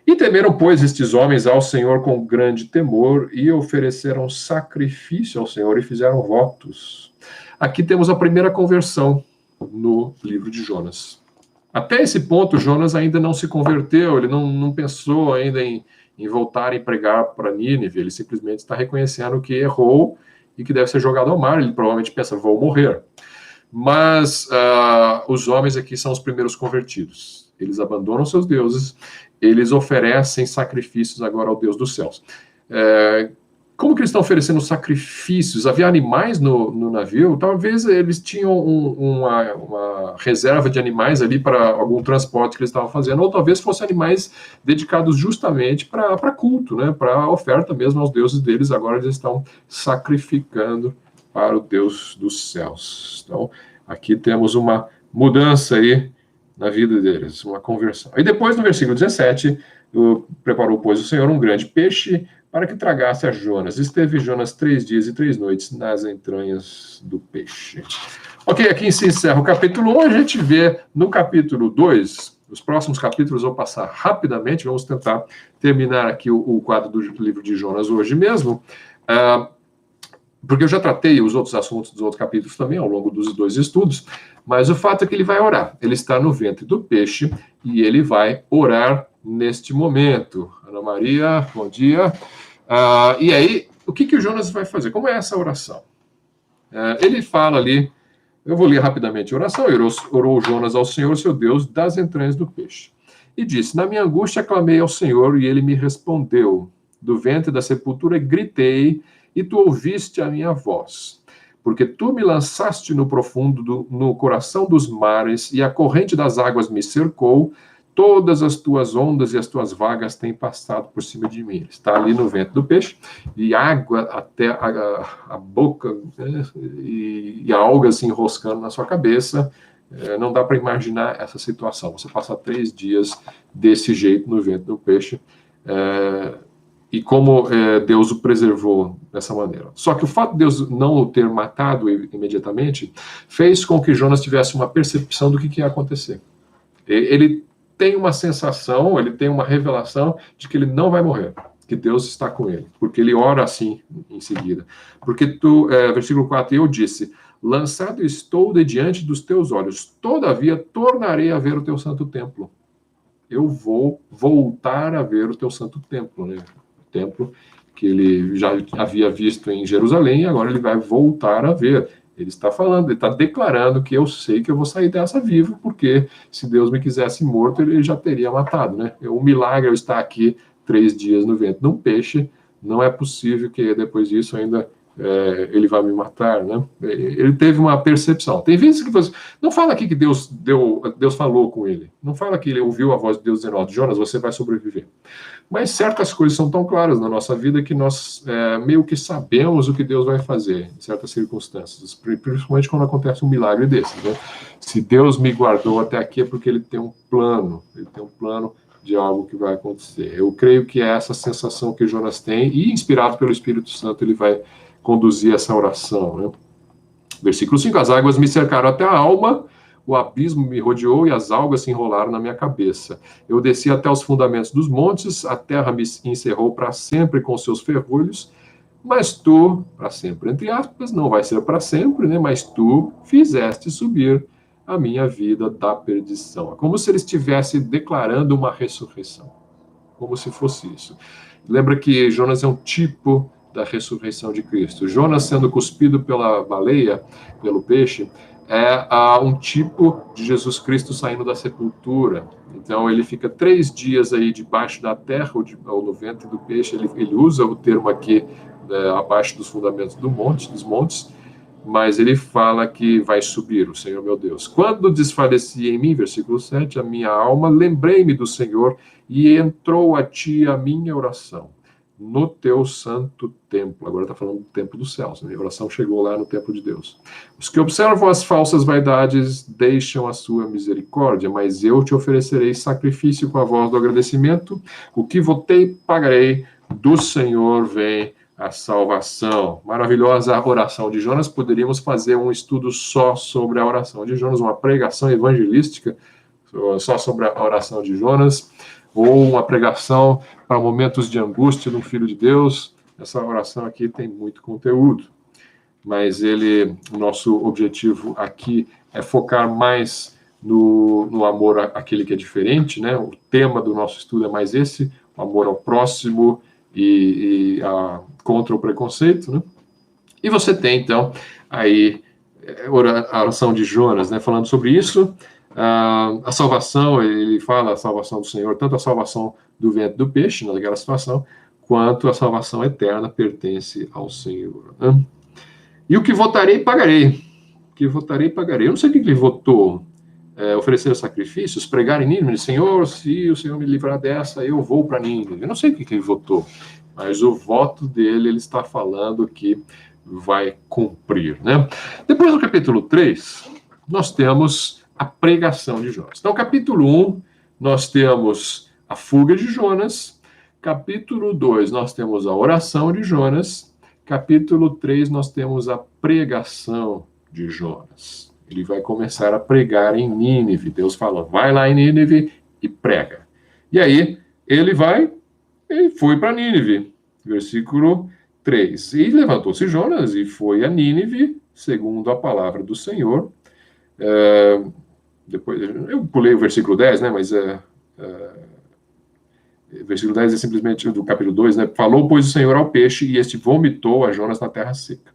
E temeram, pois, estes homens ao Senhor com grande temor, e ofereceram sacrifício ao Senhor e fizeram votos. Aqui temos a primeira conversão no livro de Jonas. Até esse ponto, Jonas ainda não se converteu, ele não pensou ainda em voltar e pregar para Nínive, ele simplesmente está reconhecendo que errou e que deve ser jogado ao mar. Ele provavelmente pensa, vou morrer. Mas os homens aqui são os primeiros convertidos. Eles abandonam seus deuses, eles oferecem sacrifícios agora ao Deus dos céus. Como que eles estão oferecendo sacrifícios? Havia animais no navio? Talvez eles tinham uma reserva de animais ali para algum transporte que eles estavam fazendo, ou talvez fossem animais dedicados justamente para culto, né? Para oferta mesmo aos deuses deles. Agora eles estão sacrificando para o Deus dos céus. Então, aqui temos uma mudança aí na vida deles, uma conversão. E depois, no versículo 17, preparou, pois, o Senhor um grande peixe para que tragasse a Jonas. Esteve Jonas 3 dias e 3 noites nas entranhas do peixe. Ok, aqui se encerra o capítulo 1. A gente vê no capítulo 2, os próximos capítulos eu vou passar rapidamente, vamos tentar terminar aqui o quadro do livro de Jonas hoje mesmo, porque eu já tratei os outros assuntos dos outros capítulos também ao longo dos 2 estudos, mas o fato é que ele vai orar. Ele está no ventre do peixe e ele vai orar neste momento. Ana Maria, bom dia. E aí, o que o Jonas vai fazer? Como é essa oração? Ele fala ali, eu vou ler rapidamente a oração. Orou Jonas ao Senhor, seu Deus, das entranhas do peixe. E disse, na minha angústia clamei ao Senhor, e ele me respondeu. Do ventre da sepultura gritei, e tu ouviste a minha voz. Porque tu me lançaste no profundo, no coração dos mares, e a corrente das águas me cercou. Todas as tuas ondas e as tuas vagas têm passado por cima de mim. Ele está ali no ventre do peixe, e água até a boca, né, e algas se enroscando na sua cabeça. Não dá para imaginar essa situação. Você passa 3 dias desse jeito no ventre do peixe, e como Deus o preservou dessa maneira. Só que o fato de Deus não o ter matado imediatamente fez com que Jonas tivesse uma percepção do que ia acontecer. Ele tem uma sensação, ele tem uma revelação de que ele não vai morrer, que Deus está com ele, porque ele ora assim em seguida. Porque versículo 4, eu disse, lançado estou de diante dos teus olhos, todavia tornarei a ver o teu santo templo. Eu vou voltar a ver o teu santo templo, né? O templo que ele já havia visto em Jerusalém, e agora ele vai voltar a ver. Ele está falando, ele está declarando que eu sei que eu vou sair dessa vivo, porque se Deus me quisesse morto, ele já teria matado, né? O milagre eu estar aqui 3 dias no ventre de um peixe, não é possível que depois disso ainda ele vai me matar, né? Ele teve uma percepção. Tem vezes que você... Não fala aqui que Deus falou com ele. Não fala que ele ouviu a voz de Deus dizendo, ó, Jonas, você vai sobreviver. Mas certas coisas são tão claras na nossa vida que nós meio que sabemos o que Deus vai fazer em certas circunstâncias, principalmente quando acontece um milagre desse, né? Se Deus me guardou até aqui é porque ele tem um plano de algo que vai acontecer. Eu creio que é essa sensação que Jonas tem, e inspirado pelo Espírito Santo, ele vai conduzir essa oração, né? Versículo 5, as águas me cercaram até a alma, o abismo me rodeou e as algas se enrolaram na minha cabeça. Eu desci até os fundamentos dos montes, a terra me encerrou para sempre com seus ferrolhos, mas tu, para sempre, entre aspas, não vai ser para sempre, né? Mas tu fizeste subir a minha vida da perdição. É como se ele estivesse declarando uma ressurreição, como se fosse isso. Lembra que Jonas é um tipo da ressurreição de Cristo. Jonas sendo cuspido pela baleia, pelo peixe, é um tipo de Jesus Cristo saindo da sepultura. Então, ele fica 3 dias aí debaixo da terra, ou no ventre do peixe. Ele usa o termo aqui, abaixo dos fundamentos dos montes, mas ele fala que vai subir o Senhor meu Deus. Quando desfaleci em mim, versículo 7, a minha alma, lembrei-me do Senhor, e entrou a ti a minha oração no teu santo templo. Agora está falando do templo dos céus. A minha oração chegou lá no templo de Deus. Os que observam as falsas vaidades deixam a sua misericórdia, mas eu te oferecerei sacrifício com a voz do agradecimento. O que votei, pagarei. Do Senhor vem a salvação. Maravilhosa oração de Jonas. Poderíamos fazer um estudo só sobre a oração de Jonas, uma pregação evangelística só sobre a oração de Jonas, ou uma pregação para momentos de angústia no Filho de Deus. Essa oração aqui tem muito conteúdo, mas o nosso objetivo aqui é focar mais no amor àquele que é diferente, né? O tema do nosso estudo é mais esse, o amor ao próximo e contra o preconceito, né? E você tem, então, aí a oração de Jonas, né? Falando sobre isso. A salvação, ele fala a salvação do Senhor, tanto a salvação do ventre do peixe, naquela situação, quanto a salvação eterna pertence ao Senhor. Né? E o que votarei, pagarei. O que votarei, pagarei. Eu não sei o que ele votou. Oferecer sacrifícios, pregar em Nínive. Senhor, se o Senhor me livrar dessa, eu vou para Nínive. Eu não sei o que ele votou, mas o voto dele, ele está falando que vai cumprir. Né? Depois do capítulo 3, nós temos a pregação de Jonas. Então, capítulo 1, nós temos a fuga de Jonas. Capítulo 2, nós temos a oração de Jonas. Capítulo 3, nós temos a pregação de Jonas. Ele vai começar a pregar em Nínive. Deus falou, vai lá em Nínive e prega. E aí, ele foi para Nínive. Versículo 3. E levantou-se Jonas e foi a Nínive, segundo a palavra do Senhor. Depois, eu pulei o versículo 10, né, mas versículo 10 é simplesmente do capítulo 2, né, falou, pois, o Senhor ao peixe, e este vomitou a Jonas na terra seca.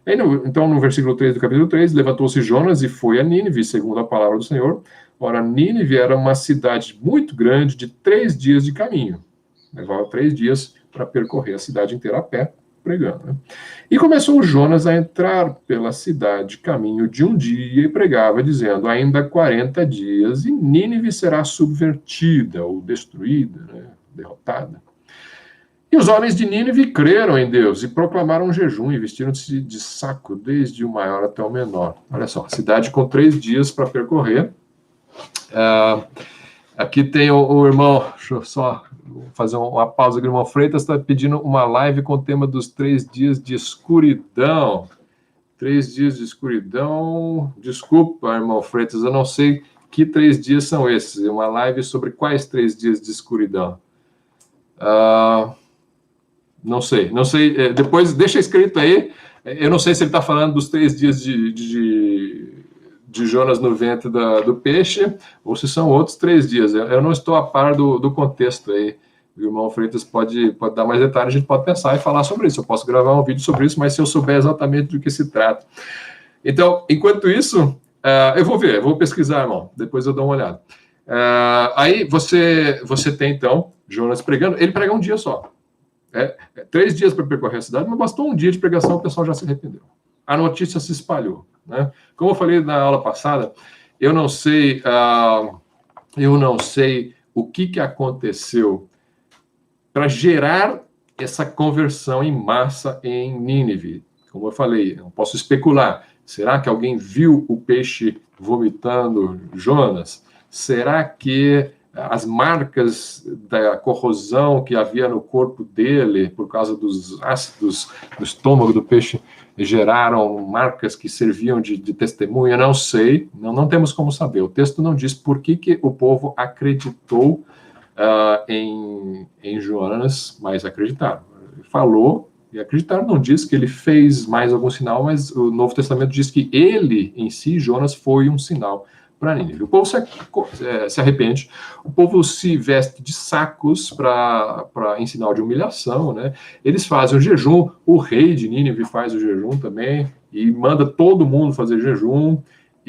Aí, então, no versículo 3 do capítulo 3, levantou-se Jonas e foi a Nínive, segundo a palavra do Senhor. Ora, Nínive era uma cidade muito grande, de 3 dias de caminho. Levava 3 dias para percorrer a cidade inteira a pé, pregando. Né? E começou Jonas a entrar pela cidade, caminho de um dia, e pregava, dizendo, ainda 40 dias, e Nínive será subvertida, ou destruída, né? Derrotada. E os homens de Nínive creram em Deus, e proclamaram um jejum, e vestiram-se de saco, desde o maior até o menor. Olha só, a cidade com 3 dias para percorrer. Aqui tem o irmão, deixa eu só fazer uma pausa aqui, o irmão Freitas está pedindo uma live com o tema dos 3 dias de escuridão. 3 dias de escuridão. Desculpa, irmão Freitas, eu não sei que 3 dias são esses. Uma live sobre quais 3 dias de escuridão. Não sei. Depois deixa escrito aí. Eu não sei se ele está falando dos 3 dias de Jonas no ventre do peixe, ou se são outros 3 dias. Eu não estou a par do contexto aí. O irmão Freitas pode dar mais detalhes, a gente pode pensar e falar sobre isso. Eu posso gravar um vídeo sobre isso, mas se eu souber exatamente do que se trata. Então, enquanto isso, eu vou pesquisar, irmão. Depois eu dou uma olhada. Aí você tem, então, Jonas pregando. Ele prega um dia só. 3 dias para percorrer a cidade, mas bastou um dia de pregação, o pessoal já se arrependeu. A notícia se espalhou. Né? Como eu falei na aula passada, eu não sei o que aconteceu para gerar essa conversão em massa em Nínive. Como eu falei, eu posso especular. Será que alguém viu o peixe vomitando Jonas? Será que as marcas da corrosão que havia no corpo dele, por causa dos ácidos do estômago do peixe, geraram marcas que serviam de testemunha? Não sei, não temos como saber. O texto não diz por que o povo acreditou em Jonas, mas acreditaram. Falou e acreditaram. Não diz que ele fez mais algum sinal, mas o Novo Testamento diz que ele, em si, Jonas, foi um sinal para Nínive. O povo se arrepende, o povo se veste de sacos em sinal de humilhação, né? Eles fazem o jejum, o rei de Nínive faz o jejum também, e manda todo mundo fazer jejum,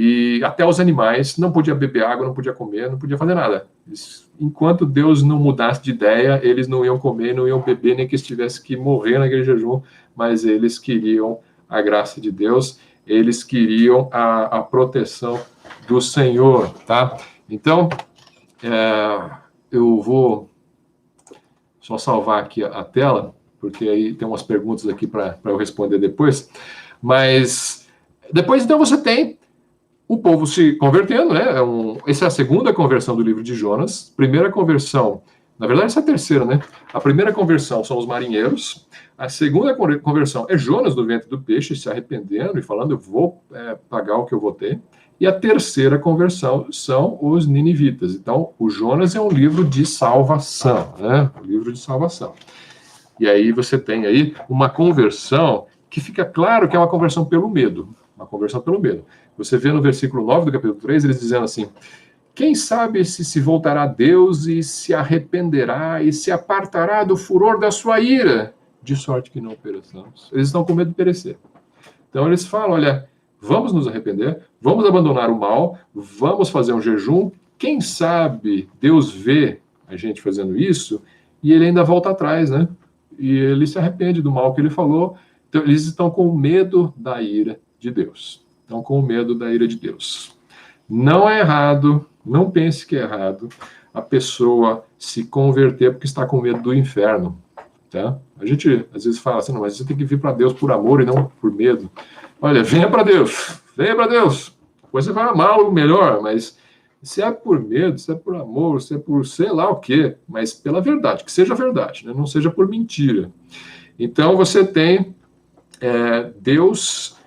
E até os animais não podia beber água, não podia comer, não podia fazer nada. Enquanto Deus não mudasse de ideia, eles não iam comer, não iam beber, nem que estivesse que morrer naquele jejum, mas eles queriam a graça de Deus, eles queriam a proteção do Senhor, tá? Então, eu vou só salvar aqui a tela, porque aí tem umas perguntas aqui para eu responder depois. Mas depois, então, você tem o povo se convertendo, né? Essa é a segunda conversão do livro de Jonas. Primeira conversão, na verdade, essa é a terceira, né? A primeira conversão são os marinheiros. A segunda conversão é Jonas do ventre do peixe, se arrependendo e falando, eu vou pagar o que eu vou ter. E a terceira conversão são os ninivitas. Então, o Jonas é um livro de salvação, né? Um livro de salvação. E aí você tem aí uma conversão que fica claro que é uma conversão pelo medo. Uma conversão pelo medo. Você vê no versículo 9 do capítulo 3, eles dizendo assim, quem sabe se voltará a Deus e se arrependerá e se apartará do furor da sua ira, de sorte que não pereçamos. Eles estão com medo de perecer. Então eles falam, olha, vamos nos arrepender, vamos abandonar o mal, vamos fazer um jejum. Quem sabe Deus vê a gente fazendo isso e ele ainda volta atrás, né? E ele se arrepende do mal que ele falou. Então eles estão com medo da ira de Deus. Estão com medo da ira de Deus. Não é errado, não pense que é errado a pessoa se converter porque está com medo do inferno. Tá? A gente às vezes fala assim, não, mas você tem que vir para Deus por amor e não por medo. Olha, venha para Deus, venha para Deus. Depois você vai amá-lo melhor, mas se é por medo, se é por amor, se é por sei lá o quê, mas pela verdade, que seja verdade, né? Não seja por mentira. Então você tem Deus...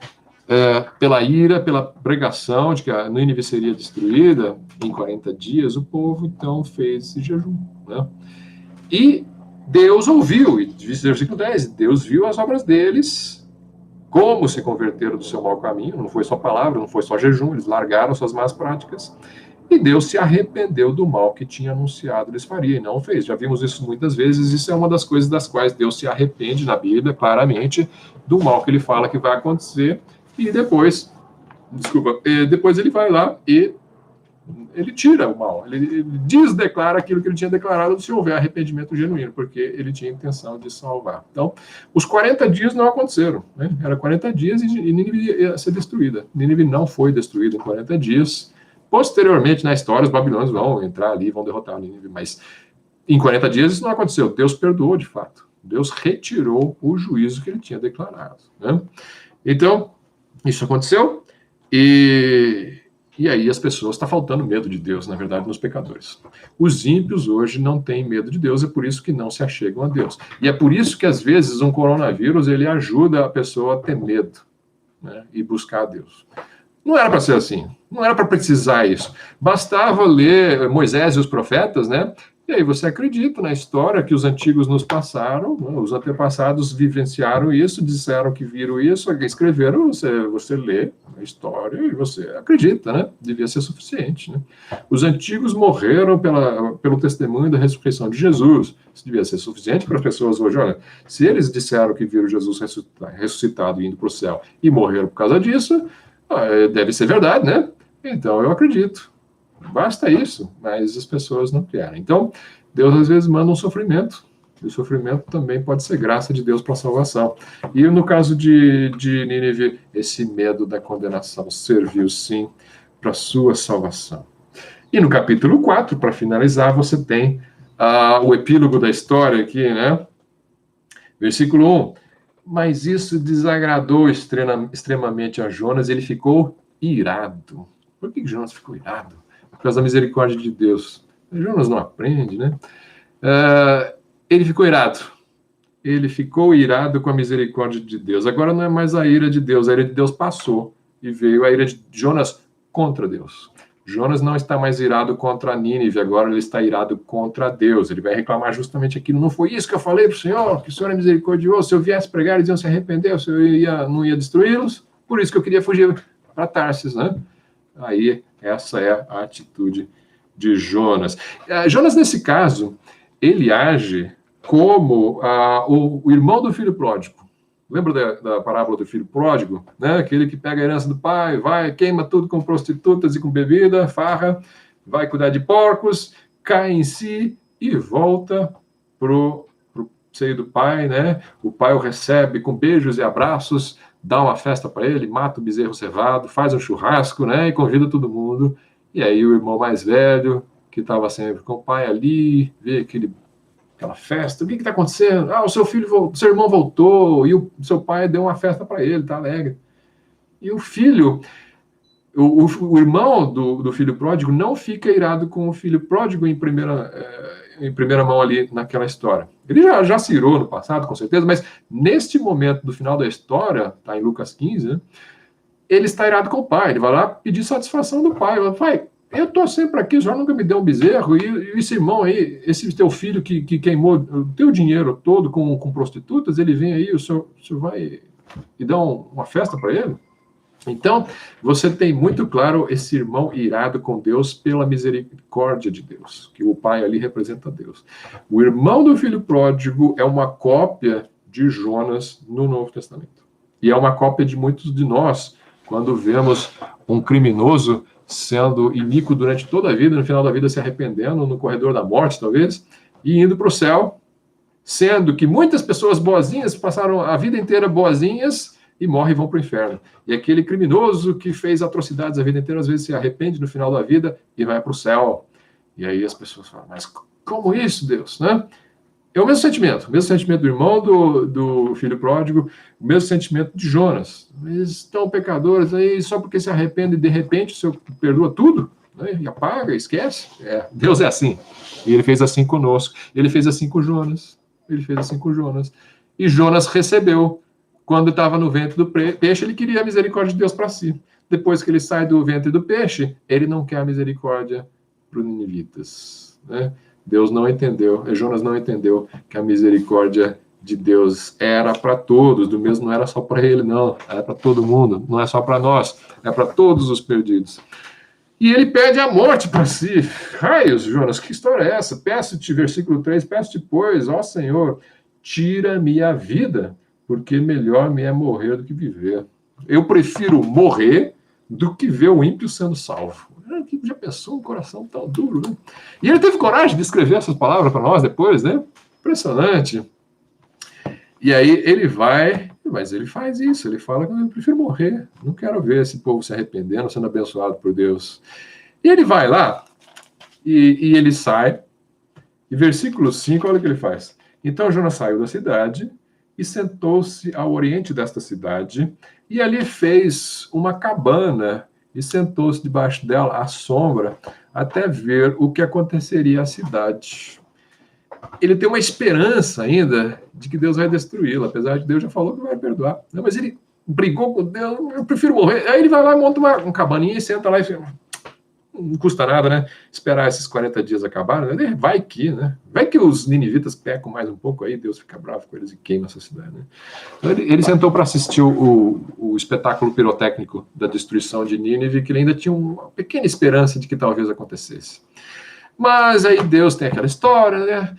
pela ira, pela pregação de que a Nínive seria destruída em 40 dias, o povo então fez esse jejum, né? E Deus ouviu, e diz no versículo 10, Deus viu as obras deles, como se converteram do seu mau caminho, não foi só palavra, não foi só jejum, eles largaram suas más práticas, e Deus se arrependeu do mal que tinha anunciado eles fariam, e não fez. Já vimos isso muitas vezes, isso é uma das coisas das quais Deus se arrepende na Bíblia, claramente, do mal que ele fala que vai acontecer, e depois ele vai lá e ele tira o mal, ele desdeclara aquilo que ele tinha declarado se houver arrependimento genuíno, porque ele tinha intenção de salvar. Então, os 40 dias não aconteceram, né? Era 40 dias e Nínive ia ser destruída. Nínive não foi destruída em 40 dias. Posteriormente, na história, os babilônios vão entrar ali e vão derrotar Nínive, mas em 40 dias isso não aconteceu. Deus perdoou, de fato. Deus retirou o juízo que ele tinha declarado, né? Então, isso aconteceu, e aí as pessoas, está faltando medo de Deus, na verdade, nos pecadores. Os ímpios hoje não têm medo de Deus, é por isso que não se achegam a Deus. E é por isso que, às vezes, um coronavírus, ele ajuda a pessoa a ter medo, né, e buscar a Deus. Não era para ser assim, não era para precisar isso. Bastava ler Moisés e os profetas, né? E aí você acredita na história que os antigos nos passaram, né? Os antepassados vivenciaram isso, disseram que viram isso, escreveram, você lê a história e você acredita, né? Devia ser suficiente, né? Os antigos morreram pelo testemunho da ressurreição de Jesus. Isso devia ser suficiente para as pessoas hoje. Olha, se eles disseram que viram Jesus ressuscitado e indo para o céu e morreram por causa disso, deve ser verdade, né? Então eu acredito. Basta isso, mas as pessoas não querem. Então, Deus às vezes manda um sofrimento, e o sofrimento também pode ser graça de Deus para a salvação. E no caso de Nínive, esse medo da condenação serviu sim para a sua salvação. E no capítulo 4, para finalizar, você tem o epílogo da história aqui, né? Versículo 1. Mas isso desagradou extremamente a Jonas, ele ficou irado. Por que Jonas ficou irado? Por causa da misericórdia de Deus. Jonas não aprende, né? Ele ficou irado. Ele ficou irado com a misericórdia de Deus. Agora não é mais a ira de Deus. A ira de Deus passou e veio a ira de Jonas contra Deus. Jonas não está mais irado contra Nínive, agora ele está irado contra Deus. Ele vai reclamar justamente aquilo. Não foi isso que eu falei para o Senhor, que o Senhor é misericordioso. Se eu viesse pregar, eles iam se arrepender, se eu não ia destruí-los. Por isso que eu queria fugir para Tarsis, né? Aí, essa é a atitude de Jonas. Jonas, nesse caso, ele age como o irmão do filho pródigo. Lembra da parábola do filho pródigo? Né? Aquele que pega a herança do pai, vai, queima tudo com prostitutas e com bebida, farra, vai cuidar de porcos, cai em si e volta pro seio do pai, né? O pai o recebe com beijos e abraços, dá uma festa para ele, mata o bezerro cevado, faz um churrasco, né? E convida todo mundo. E aí o irmão mais velho, que estava sempre com o pai ali, vê aquela festa. O que está acontecendo? Ah, o seu irmão voltou e o seu pai deu uma festa para ele, tá alegre. E o filho, o irmão do filho pródigo não fica irado com o filho pródigo em primeira mão ali naquela história. Ele já se irou no passado, com certeza, mas neste momento do final da história, tá em Lucas 15, né, ele está irado com o pai. Ele vai lá pedir satisfação do pai. Ele fala, pai, eu estou sempre aqui, o senhor nunca me deu um bezerro, e esse irmão aí, esse teu filho que queimou o teu dinheiro todo com prostitutas, ele vem aí, o senhor vai e dá uma festa para ele? Então, você tem muito claro esse irmão irado com Deus pela misericórdia de Deus, que o pai ali representa Deus. O irmão do filho pródigo é uma cópia de Jonas no Novo Testamento. E é uma cópia de muitos de nós, quando vemos um criminoso sendo iníquo durante toda a vida, no final da vida se arrependendo, no corredor da morte, talvez, e indo para o céu, sendo que muitas pessoas boazinhas passaram a vida inteira boazinhas e morrem e vão para o inferno. E aquele criminoso que fez atrocidades a vida inteira, às vezes se arrepende no final da vida e vai para o céu. E aí as pessoas falam, mas como isso, Deus? Né? É o mesmo sentimento do irmão do filho pródigo, o mesmo sentimento de Jonas. Eles estão pecadores aí, só porque se arrependem, de repente o Senhor perdoa tudo, né? E apaga, esquece. Deus é assim. E ele fez assim conosco. Ele fez assim com Jonas. E Jonas recebeu. Quando estava no ventre do peixe, ele queria a misericórdia de Deus para si. Depois que ele sai do ventre do peixe, ele não quer a misericórdia para os ninivitas, né? Deus não entendeu, Jonas não entendeu que a misericórdia de Deus era para todos, do mesmo não era só para ele, não, era para todo mundo, não é só para nós, é para todos os perdidos. E ele pede a morte para si. Raios, Jonas, que história é essa? Peço-te, versículo 3, peço-te, pois, ó Senhor, tira-me a vida, porque melhor me é morrer do que viver. Eu prefiro morrer do que ver o ímpio sendo salvo. Já pensou um coração tão duro, né? E ele teve coragem de escrever essas palavras para nós depois, né? Impressionante. E aí ele vai, mas ele faz isso, ele fala que eu prefiro morrer, não quero ver esse povo se arrependendo, sendo abençoado por Deus. E ele vai lá, e ele sai, e versículo 5, olha o que ele faz. Então Jonas saiu da cidade e sentou-se ao oriente desta cidade, e ali fez uma cabana, e sentou-se debaixo dela, à sombra, até ver o que aconteceria à cidade. Ele tem uma esperança ainda de que Deus vai destruí-la, apesar de Deus já falou que vai perdoar. Não, mas ele brigou com Deus, eu prefiro morrer. Aí ele vai lá, monta uma cabaninha e senta lá e fica... Não custa nada, né? Esperar esses 40 dias acabarem, né? Vai que, né? Vai que os ninivitas pecam mais um pouco, aí Deus fica bravo com eles e queima essa cidade, né? Então ele sentou para assistir o espetáculo pirotécnico da destruição de Nínive, que ele ainda tinha uma pequena esperança de que talvez acontecesse. Mas aí Deus tem aquela história, né?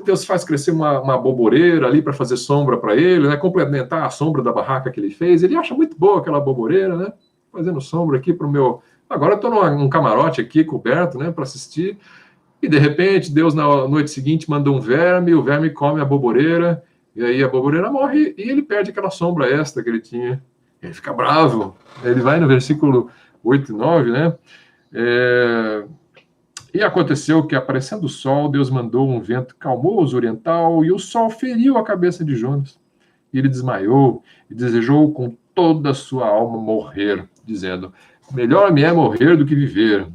Deus faz crescer uma boboreira ali para fazer sombra para ele, né? Complementar a sombra da barraca que ele fez. Ele acha muito boa aquela boboreira, né? Fazendo sombra aqui para o meu... Agora eu estou num camarote aqui, coberto, né, para assistir, e de repente Deus na noite seguinte manda um verme, o verme come a boboreira, e aí a boboreira morre, e ele perde aquela sombra extra que ele tinha. Ele fica bravo. Ele vai no versículo 8 e 9, né? E aconteceu que, aparecendo o sol, Deus mandou um vento calmoso oriental, e o sol feriu a cabeça de Jonas. E ele desmaiou, e desejou com toda a sua alma morrer, dizendo... Melhor me é morrer do que viver.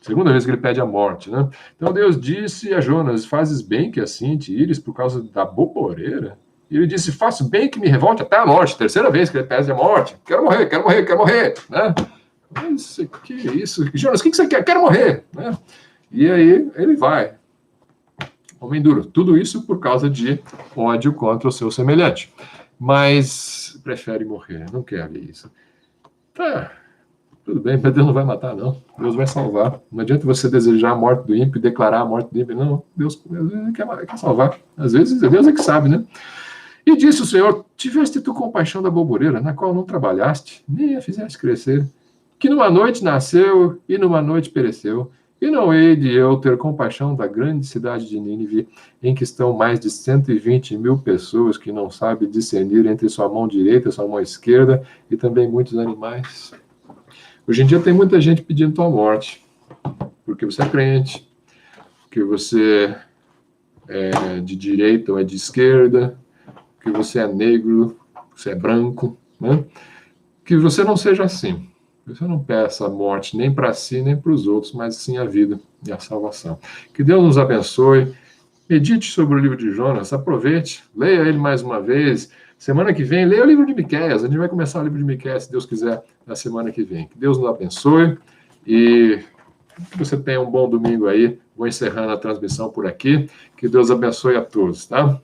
Segunda vez que ele pede a morte, né? Então Deus disse a Jonas, fazes bem que assim te ires por causa da boboreira? E ele disse, faço bem que me revolte até a morte. Terceira vez que ele pede a morte. Quero morrer, né? Mas que isso? Jonas, o que você quer? Quero morrer, né? E aí ele vai. Homem duro. Tudo isso por causa de ódio contra o seu semelhante. Mas prefere morrer, não quer ver isso. Tá... Tudo bem, mas Deus não vai matar, não. Deus vai salvar. Não adianta você desejar a morte do ímpio e declarar a morte do ímpio. Não, Deus quer salvar. Às vezes, Deus é que sabe, né? E disse o Senhor: tiveste tu compaixão da bolbureira, na qual não trabalhaste, nem a fizeste crescer, que numa noite nasceu e numa noite pereceu. E não hei de eu ter compaixão da grande cidade de Nínive, em que estão mais de 120.000 pessoas que não sabem discernir entre sua mão direita e sua mão esquerda, e também muitos animais. Hoje em dia tem muita gente pedindo tua morte, porque você é crente, porque você é de direita ou é de esquerda, que você é negro, você é branco, né? Que você não seja assim. Você não peça a morte nem para si, nem para os outros, mas sim a vida e a salvação. Que Deus nos abençoe. Medite sobre o livro de Jonas, aproveite, leia ele mais uma vez. Semana que vem, leia o livro de Miqueias. A gente vai começar o livro de Miqueias, se Deus quiser, na semana que vem. Que Deus nos abençoe e que você tenha um bom domingo aí. Vou encerrando a transmissão por aqui. Que Deus abençoe a todos, tá?